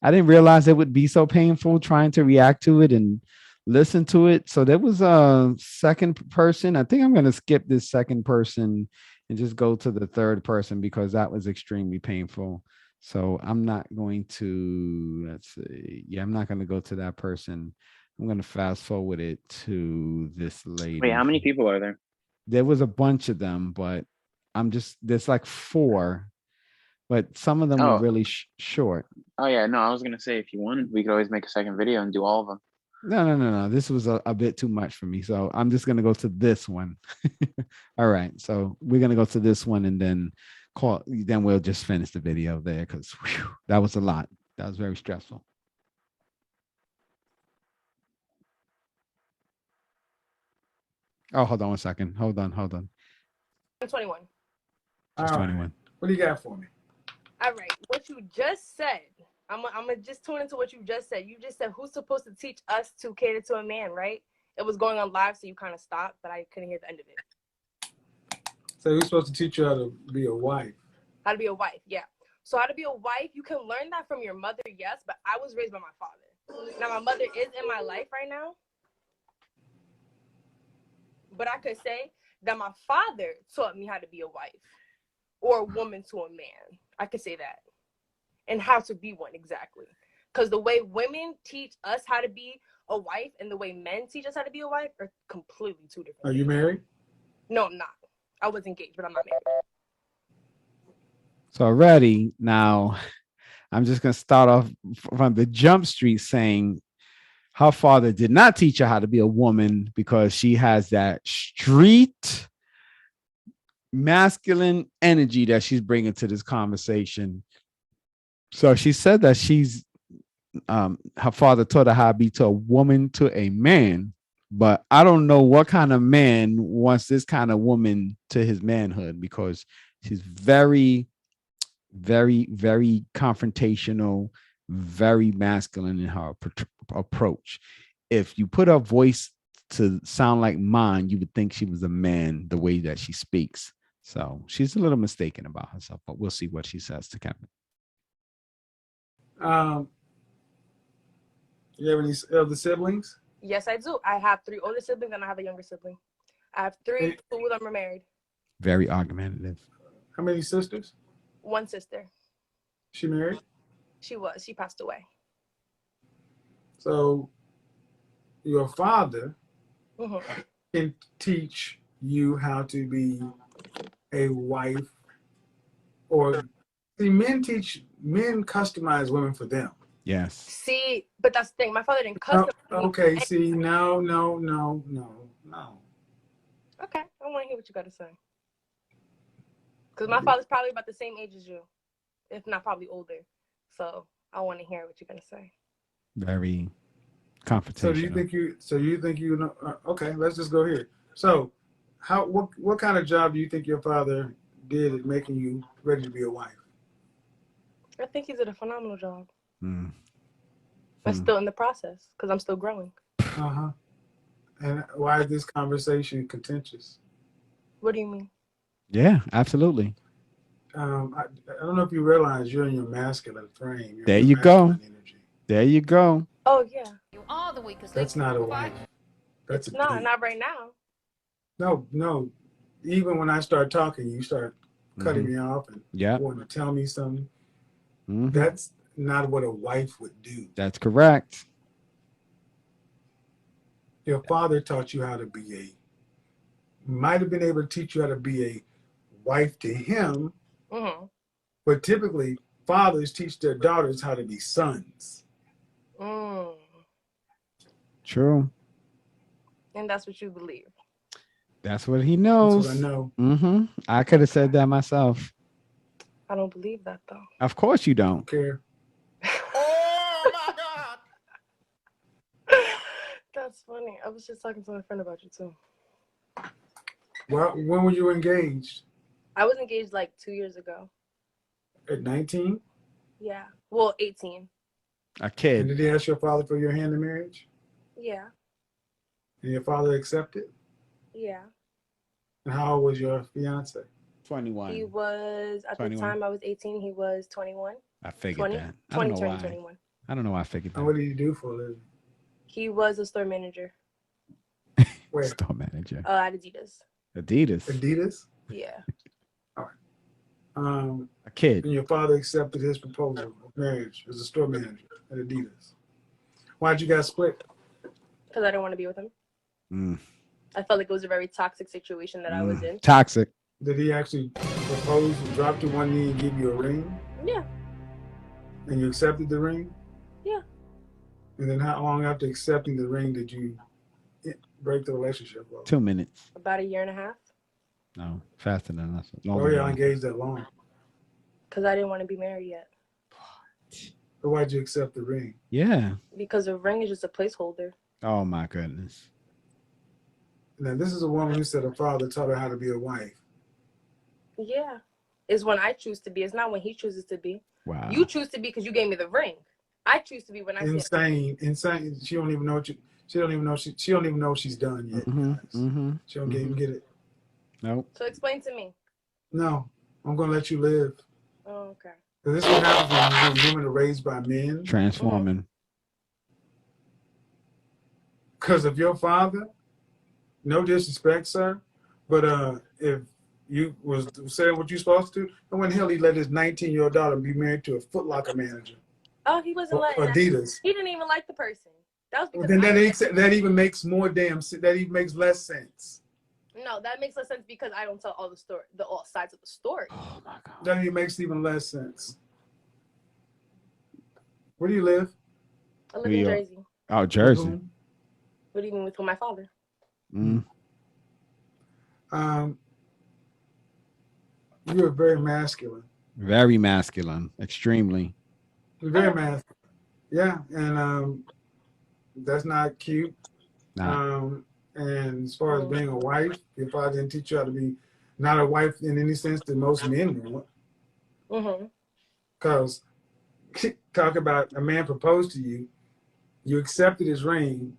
Speaker 1: I didn't realize it would be so painful trying to react to it and listen to it. So there was a second person. I think I'm going to skip this second person and just go to the third person because that was extremely painful. So I'm not going to, let's see. Yeah, I'm not going to go to that person. I'm gonna fast forward it to this lady.
Speaker 4: Wait, how many people are there?
Speaker 1: There was a bunch of them, but there's like 4, but some of them were
Speaker 4: Oh.
Speaker 1: really short.
Speaker 4: Oh yeah, no, I was gonna say if you wanted, we could always make a second video and do all of them.
Speaker 1: No. This was a bit too much for me. So I'm just gonna go to this one. All right. So we're gonna go to this one and then we'll just finish the video there because that was a lot. That was very stressful. Oh, hold on one second. Hold on.
Speaker 7: I'm 21.
Speaker 1: She's
Speaker 2: All right.
Speaker 1: 21.
Speaker 2: What do you got for me?
Speaker 7: All right, what you just said. I'm gonna just tune into what you just said. You just said who's supposed to teach us to cater to a man, right? It was going on live, so you kind of stopped, but I couldn't hear the end of it.
Speaker 2: So who's supposed to teach you how to be a wife?
Speaker 7: How to be a wife, yeah. So how to be a wife, you can learn that from your mother, yes, but I was raised by my father. Now my mother is in my life right now, but I could say that my father taught me how to be a wife or a woman to a man. I could say that. And how to be one, exactly. Because the way women teach us how to be a wife and the way men teach us how to be a wife are completely two different
Speaker 2: Are
Speaker 7: things.
Speaker 2: you married?
Speaker 7: No, I'm not. I was engaged, but I'm not married.
Speaker 1: So already now, I'm just gonna start off from the jump street saying her father did not teach her how to be a woman because she has that street masculine energy that she's bringing to this conversation. So she said that her father taught her how to be to a woman to a man, but I don't know what kind of man wants this kind of woman to his manhood because she's very, very, very confrontational, very masculine in her approach. If you put her voice to sound like mine, you would think she was a man the way that she speaks. So she's a little mistaken about herself, but we'll see what she says to Kevin.
Speaker 2: You have any other siblings?
Speaker 7: Yes, I do. I have 3 older siblings and I have a younger sibling. I have 3. 2 of them are married.
Speaker 1: Very argumentative.
Speaker 2: How many sisters?
Speaker 7: 1 sister.
Speaker 2: She married?
Speaker 7: She passed away.
Speaker 2: So your father
Speaker 7: Mm-hmm.
Speaker 2: can teach you how to be a wife, or see, men customize women for them.
Speaker 1: Yes.
Speaker 7: See, but that's the thing. My father didn't customize.
Speaker 2: Okay, see, no.
Speaker 7: Okay, I want to hear what you got to say. Because my father's probably about the same age as you, if not probably older. So I want to hear what you're going to say.
Speaker 1: Very confrontational.
Speaker 2: So you think you know? Okay, let's just go here. So, what kind of job do you think your father did at making you ready to be a wife?
Speaker 7: I think he did a phenomenal job.
Speaker 1: Mm.
Speaker 7: I'm still in the process because I'm still growing.
Speaker 2: Uh-huh. And why is this conversation contentious?
Speaker 7: What do you mean?
Speaker 1: Yeah, absolutely.
Speaker 2: I don't know if you realize you're in your masculine frame.
Speaker 1: There you go.
Speaker 2: Energy.
Speaker 1: There you go.
Speaker 7: Oh, yeah.
Speaker 8: You are the weakest.
Speaker 2: That's not a wife. That's
Speaker 7: It's not right now.
Speaker 2: No. Even when I start talking, you start cutting me off and want to tell me something.
Speaker 1: Mm-hmm.
Speaker 2: That's not what a wife would do.
Speaker 1: That's correct.
Speaker 2: Your father taught you how to might have been able to teach you how to be a wife to him, but typically fathers teach their daughters how to be sons.
Speaker 1: True.
Speaker 7: And that's what you believe.
Speaker 1: That's what he knows.
Speaker 2: That's what I know.
Speaker 1: Mm-hmm. I could have said that myself.
Speaker 7: I don't believe that, though.
Speaker 1: Of course you don't.
Speaker 2: Care.
Speaker 6: Oh my God!
Speaker 7: That's funny. I was just talking to my friend about you, too.
Speaker 2: Well, when were you engaged?
Speaker 7: I was engaged like 2 years ago.
Speaker 2: At 19?
Speaker 7: Yeah. Well, 18.
Speaker 1: A
Speaker 2: And
Speaker 1: kid.
Speaker 2: did he ask your father for your hand in marriage?
Speaker 7: Yeah.
Speaker 2: And your father accepted?
Speaker 7: Yeah.
Speaker 2: And how old was your fiance?
Speaker 1: 21.
Speaker 7: He was, at
Speaker 1: 21.
Speaker 7: the time I was 18, he was 21.
Speaker 1: I figured
Speaker 7: 20,
Speaker 1: that. I
Speaker 7: 20
Speaker 1: don't know
Speaker 7: turning
Speaker 1: why.
Speaker 7: 21.
Speaker 1: I don't know why I figured that.
Speaker 2: And what did he do for a living?
Speaker 7: He was a store manager
Speaker 2: Where?
Speaker 1: Store manager.
Speaker 7: at Adidas.
Speaker 1: Adidas.
Speaker 2: Adidas?
Speaker 7: Yeah.
Speaker 1: A kid.
Speaker 2: And your father accepted his proposal of marriage as a store manager at Adidas. Why'd you guys split?
Speaker 7: Because I didn't want to be with him.
Speaker 1: Mm.
Speaker 7: I felt like it was a very toxic situation that I was in.
Speaker 1: Toxic.
Speaker 2: Did he actually propose, drop to one knee and give you a ring?
Speaker 7: Yeah.
Speaker 2: And you accepted the ring?
Speaker 7: Yeah.
Speaker 2: And then how long after accepting the ring did you break the relationship up?
Speaker 1: 2 minutes.
Speaker 7: About a year and a half.
Speaker 1: No, faster than that.
Speaker 2: Why y'all engaged that long?
Speaker 7: Because I didn't want to be married yet.
Speaker 2: But why'd you accept the ring?
Speaker 1: Yeah.
Speaker 7: Because the ring is just a placeholder.
Speaker 1: Oh my goodness.
Speaker 2: Now this is a woman who said her father taught her how to be a wife.
Speaker 7: Yeah. It's when I choose to be. It's not when he chooses to be.
Speaker 1: Wow.
Speaker 7: You choose to be because you gave me the ring. I choose to be when I say
Speaker 2: insane. She don't even know she don't even know she's done yet. She don't even get it.
Speaker 1: Nope.
Speaker 7: So explain to me.
Speaker 2: No, I'm gonna let you live.
Speaker 7: Oh, okay.
Speaker 2: This is what happens when women are raised by men.
Speaker 1: Transforming.
Speaker 2: Because of your father, no disrespect, sir, but if you was saying what you're supposed to, then when the hell he let his 19-year-old daughter be married to a Foot Locker manager?
Speaker 7: Oh, he wasn't letting
Speaker 2: Adidas.
Speaker 7: He didn't even like the person. That was because
Speaker 2: then that even makes more that even makes less sense.
Speaker 7: No, that makes less sense because I don't tell all all sides of the story.
Speaker 1: Oh my God.
Speaker 2: That even makes even less sense. Where do you live?
Speaker 7: I live in Jersey.
Speaker 1: Oh, Jersey.
Speaker 7: What do you mean with my father?
Speaker 2: You're very masculine.
Speaker 1: Very masculine. Extremely.
Speaker 2: Very masculine. Yeah, and that's not cute.
Speaker 1: Nah.
Speaker 2: And as far as being a wife, your father didn't teach you how to be not a wife in any sense that most men want. Because talk about a man proposed to you, you accepted his ring,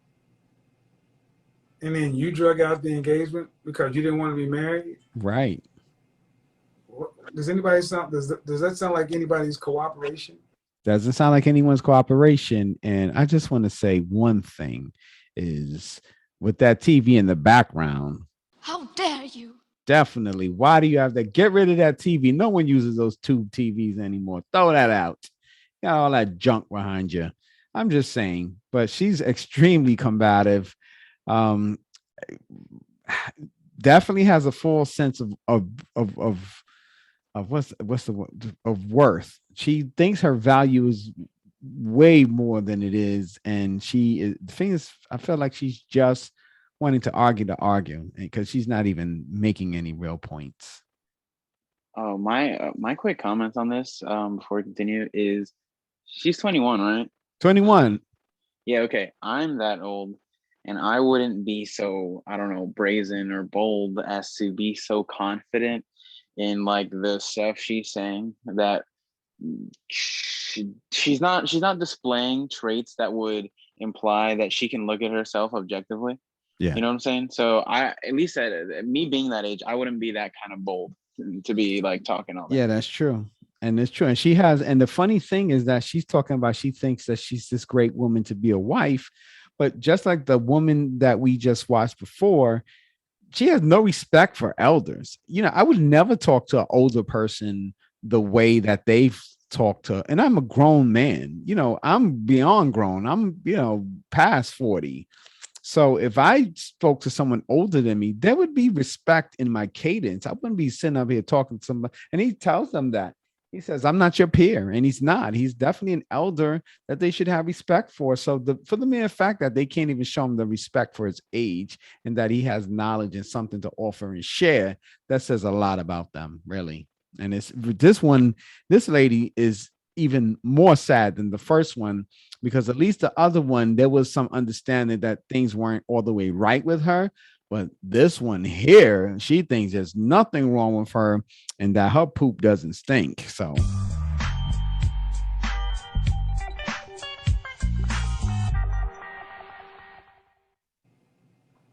Speaker 2: and then you drug out the engagement because you didn't want to be married.
Speaker 1: Right.
Speaker 2: Does anybody sound? Does that sound like anybody's cooperation?
Speaker 1: Doesn't sound like anyone's cooperation. And I just want to say one thing is with that TV in the background.
Speaker 8: How dare you?
Speaker 1: Definitely. Why do you have that? Get rid of that TV. No one uses those tube TVs anymore. Throw that out. Got all that junk behind you. I'm just saying, but she's extremely combative. Definitely has a full sense of what's the word, of worth. She thinks her value is way more than it is, and the thing is, I feel like she's just wanting to argue because she's not even making any real points.
Speaker 4: Oh, my quick comments on this before we continue is she's 21, right?
Speaker 1: 21.
Speaker 4: Yeah, okay. I'm that old, and I wouldn't be so, I don't know, brazen or bold as to be so confident in like the stuff she's saying that she's not displaying traits that would imply that she can look at herself objectively.
Speaker 1: Yeah.
Speaker 4: You know what I'm saying? So I, at least at me being that age, I wouldn't be that kind of bold to be like talking all that.
Speaker 1: Yeah, that's true. And it's true. And she has, and the funny thing is that she's talking about, she thinks that she's this great woman to be a wife, but just like the woman that we just watched before, she has no respect for elders. You know, I would never talk to an older person the way that they've talked to. And I'm a grown man, you know, I'm beyond grown. I'm, you know, past 40. So if I spoke to someone older than me, there would be respect in my cadence. I wouldn't be sitting up here talking to somebody. And he tells them that. He says, I'm not your peer. And he's not. He's definitely an elder that they should have respect for. So for the mere fact that they can't even show him the respect for his age and that he has knowledge and something to offer and share, that says a lot about them, really. And this lady is even more sad than the first one, because at least the other one, there was some understanding that things weren't all the way right with her. But this one here, she thinks there's nothing wrong with her and that her poop doesn't stink. So.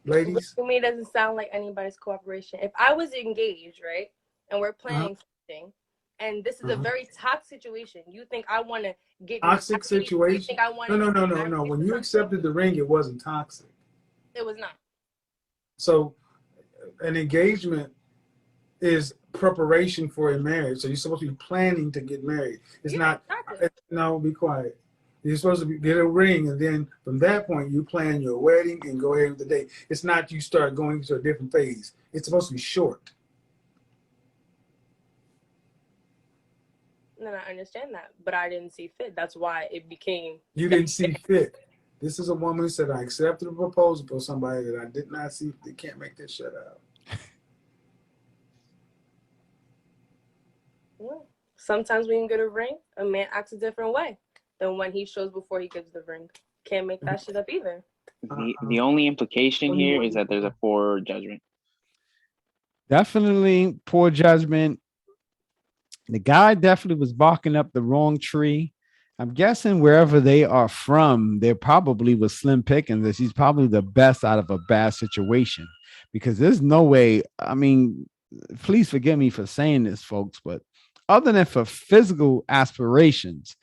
Speaker 2: Ladies?
Speaker 7: To me, it doesn't sound like anybody's cooperation. If I was engaged, right, and we're planning something, and this is a very toxic situation, you think I want to get
Speaker 2: toxic situation?
Speaker 7: You think I want
Speaker 2: No. When you accepted the ring, it wasn't toxic.
Speaker 7: It was not.
Speaker 2: So an engagement is preparation for a marriage. So you're supposed to be planning to get married. It's not. No, be quiet. You're supposed to get a ring, and then from that point, you plan your wedding and go ahead with the date. It's not you start going to a different phase. It's supposed to be short.
Speaker 7: No, I understand that, but I didn't see fit. That's why it became.
Speaker 2: You didn't see fit. This is a woman who said, I accepted a proposal for somebody that I did not see. They can't make this shit out.
Speaker 7: Well, sometimes when you get a ring, a man acts a different way than when he shows before he gives the ring. Can't make that shit up either.
Speaker 4: The only implication here is that there's a poor judgment.
Speaker 1: Definitely poor judgment. The guy definitely was barking up the wrong tree. I'm guessing wherever they are from, there probably was slim pickings that she's probably the best out of a bad situation, because there's no way. I mean, please forgive me for saying this, folks, but other than for physical aspirations,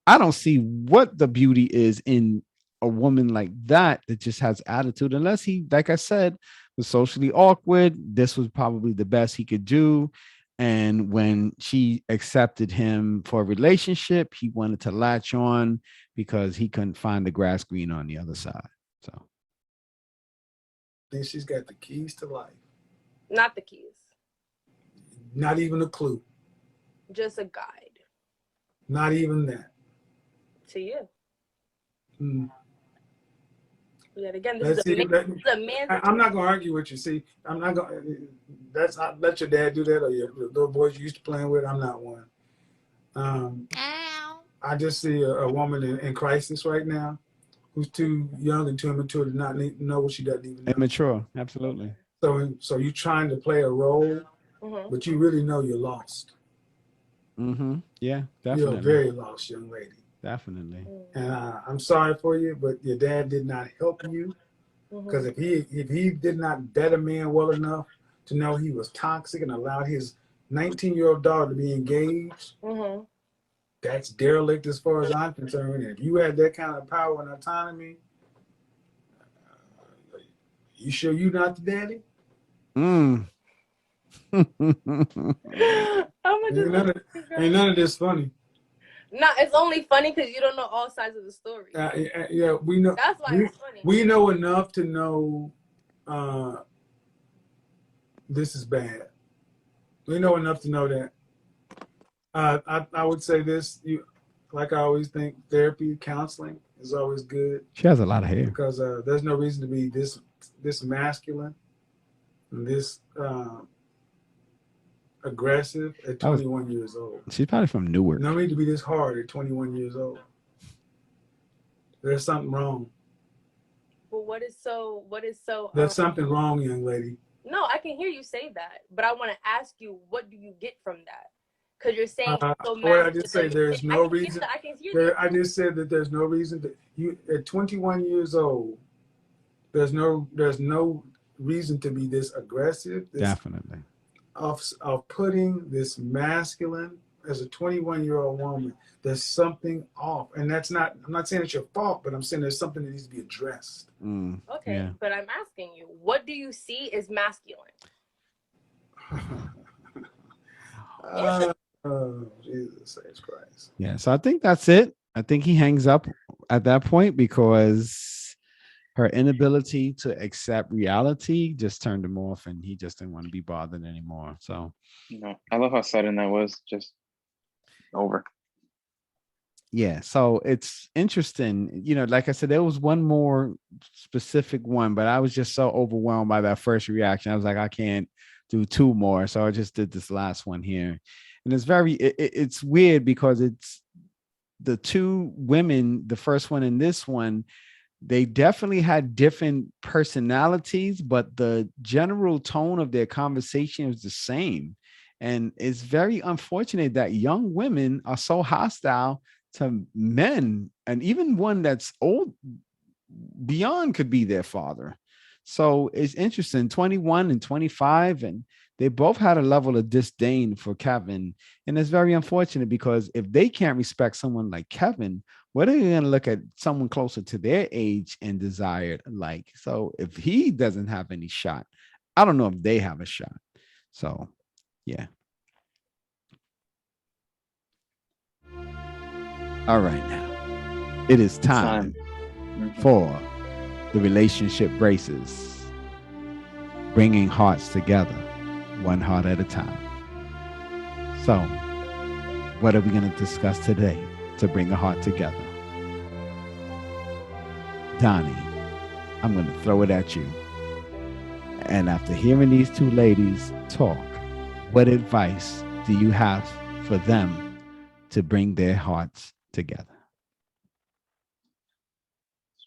Speaker 1: I don't see what the beauty is in a woman like that just has attitude, unless he, like I said, was socially awkward. This was probably the best he could do. And when she accepted him for a relationship, he wanted to latch on because he couldn't find the grass green on the other side. So
Speaker 2: Then she's got the keys to life.
Speaker 7: Not the keys,
Speaker 2: Not even a clue.
Speaker 7: just a guide
Speaker 2: Not even that.
Speaker 7: to you.
Speaker 2: Hmm.
Speaker 7: Yet again,
Speaker 2: Let's
Speaker 7: this is
Speaker 2: see,
Speaker 7: a man.
Speaker 2: I'm not going to argue with you. See, I'm not going to. That's not let your dad do that, or your little boys you used to playing with. I'm not one. I just see a woman in crisis right now, who's too young and too immature to not know what she doesn't even know.
Speaker 1: immature, absolutely.
Speaker 2: So you're trying to play a role,
Speaker 7: Mm-hmm.
Speaker 2: but you really know you're lost.
Speaker 1: Mm-hmm. Yeah,
Speaker 2: You're a
Speaker 1: definitely.
Speaker 2: very lost young lady.
Speaker 1: Definitely.
Speaker 2: And I'm sorry for you, but your dad did not help you, because if he did not vet a man well enough to know he was toxic and allowed his 19-year-old daughter to be engaged,
Speaker 7: Mm-hmm.
Speaker 2: that's derelict as far as I'm concerned. And if you had that kind of power and autonomy, you sure you not the daddy?
Speaker 1: Mm.
Speaker 2: Ain't none of this funny.
Speaker 7: No, it's only funny because you don't know all sides of the story.
Speaker 2: Yeah, we know.
Speaker 7: That's why it's funny.
Speaker 2: We know enough to know this is bad. We know enough to know that. I would say this. Like I always think, therapy, counseling is always good,
Speaker 1: She has a lot of hair.
Speaker 2: because there's no reason to be this masculine and this aggressive at 21 years old.
Speaker 1: She's probably from Newark.
Speaker 2: No need to be this hard at 21 years old. There's something wrong.
Speaker 7: But what is so?
Speaker 2: There's something wrong, young lady.
Speaker 7: No, I can hear you say that, but I want to ask you, what do you get from that? Because you're saying so
Speaker 2: What I just say, there's no
Speaker 7: I can
Speaker 2: reason.
Speaker 7: I can hear
Speaker 2: I just said that there's no reason to you at 21 years old. There's no reason to be this aggressive.
Speaker 1: Definitely.
Speaker 2: Of putting this masculine as a 21-year-old woman. There's something off, and that's not. I'm not saying it's your fault, but I'm saying there's something that needs to be addressed.
Speaker 7: Okay,
Speaker 1: yeah.
Speaker 7: but I'm asking you, what do you see as masculine?
Speaker 2: Jesus Christ.
Speaker 1: Yeah. So I think that's it. I think he hangs up at that point because her inability to accept reality just turned him off, and he just didn't want to be bothered anymore. So
Speaker 4: I love how sudden that was. Just over.
Speaker 1: yeah, so it's interesting. Like I said, there was one more specific one, but I was just so overwhelmed by that first reaction. I was like, I can't do two more. So I just did this last one here. And it's it's weird because it's the two women, the first one and this one, they definitely had different personalities, but the general tone of their conversation is the same. And it's very unfortunate that young women are so hostile to men, and even one that's old beyond could be their father. So it's interesting, 21 and 25, and they both had a level of disdain for Kevin. And it's very unfortunate because if they can't respect someone like Kevin, what are they going to look at someone closer to their age and desired like? So if he doesn't have any shot, I don't know if they have a shot. So, yeah. All right now. It is time
Speaker 4: Mhm.
Speaker 1: for the relationship braces, bringing hearts together, one heart at a time. So, what are we going to discuss today to bring a heart together? Donnie, I'm going to throw it at you. And after hearing these two ladies talk, what advice do you have for them to bring their hearts together?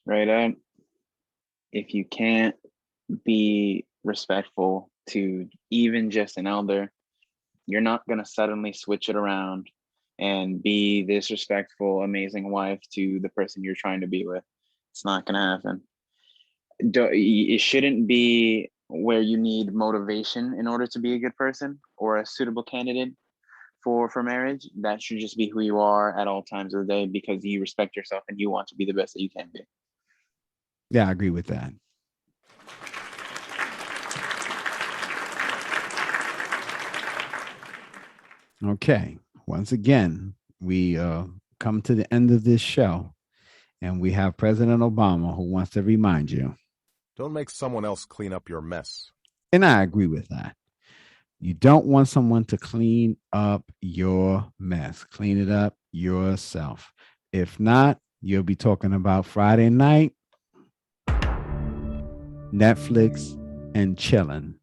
Speaker 4: Right on. If you can't be respectful to even just an elder, you're not going to suddenly switch it around and be this respectful, amazing wife to the person you're trying to be with. It's not going to happen. It shouldn't be where you need motivation in order to be a good person or a suitable candidate for marriage. That should just be who you are at all times of the day, because you respect yourself and you want to be the best that you can be.
Speaker 1: Yeah, I agree with that. Okay. Once again, we come to the end of this show, and we have President Obama who wants to remind you.
Speaker 8: Don't make someone else clean up your mess.
Speaker 1: And I agree with that. You don't want someone to clean up your mess. Clean it up yourself. If not, you'll be talking about Friday night, Netflix, and chilling,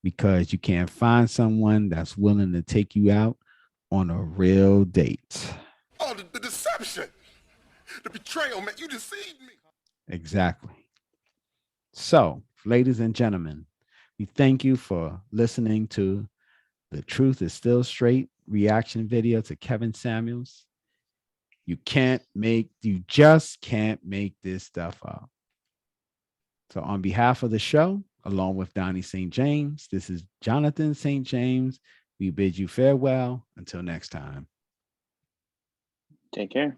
Speaker 1: because you can't find someone that's willing to take you out on a real date.
Speaker 9: Oh, the deception, the betrayal, man. You deceived me.
Speaker 1: Exactly. So, ladies and gentlemen, we thank you for listening to The Truth is Still Straight reaction video to Kevin Samuels. You just can't make this stuff up. So on behalf of the show, along with Donnie St. James, this is Jonathan St. James. We bid you farewell until next time.
Speaker 4: Take care.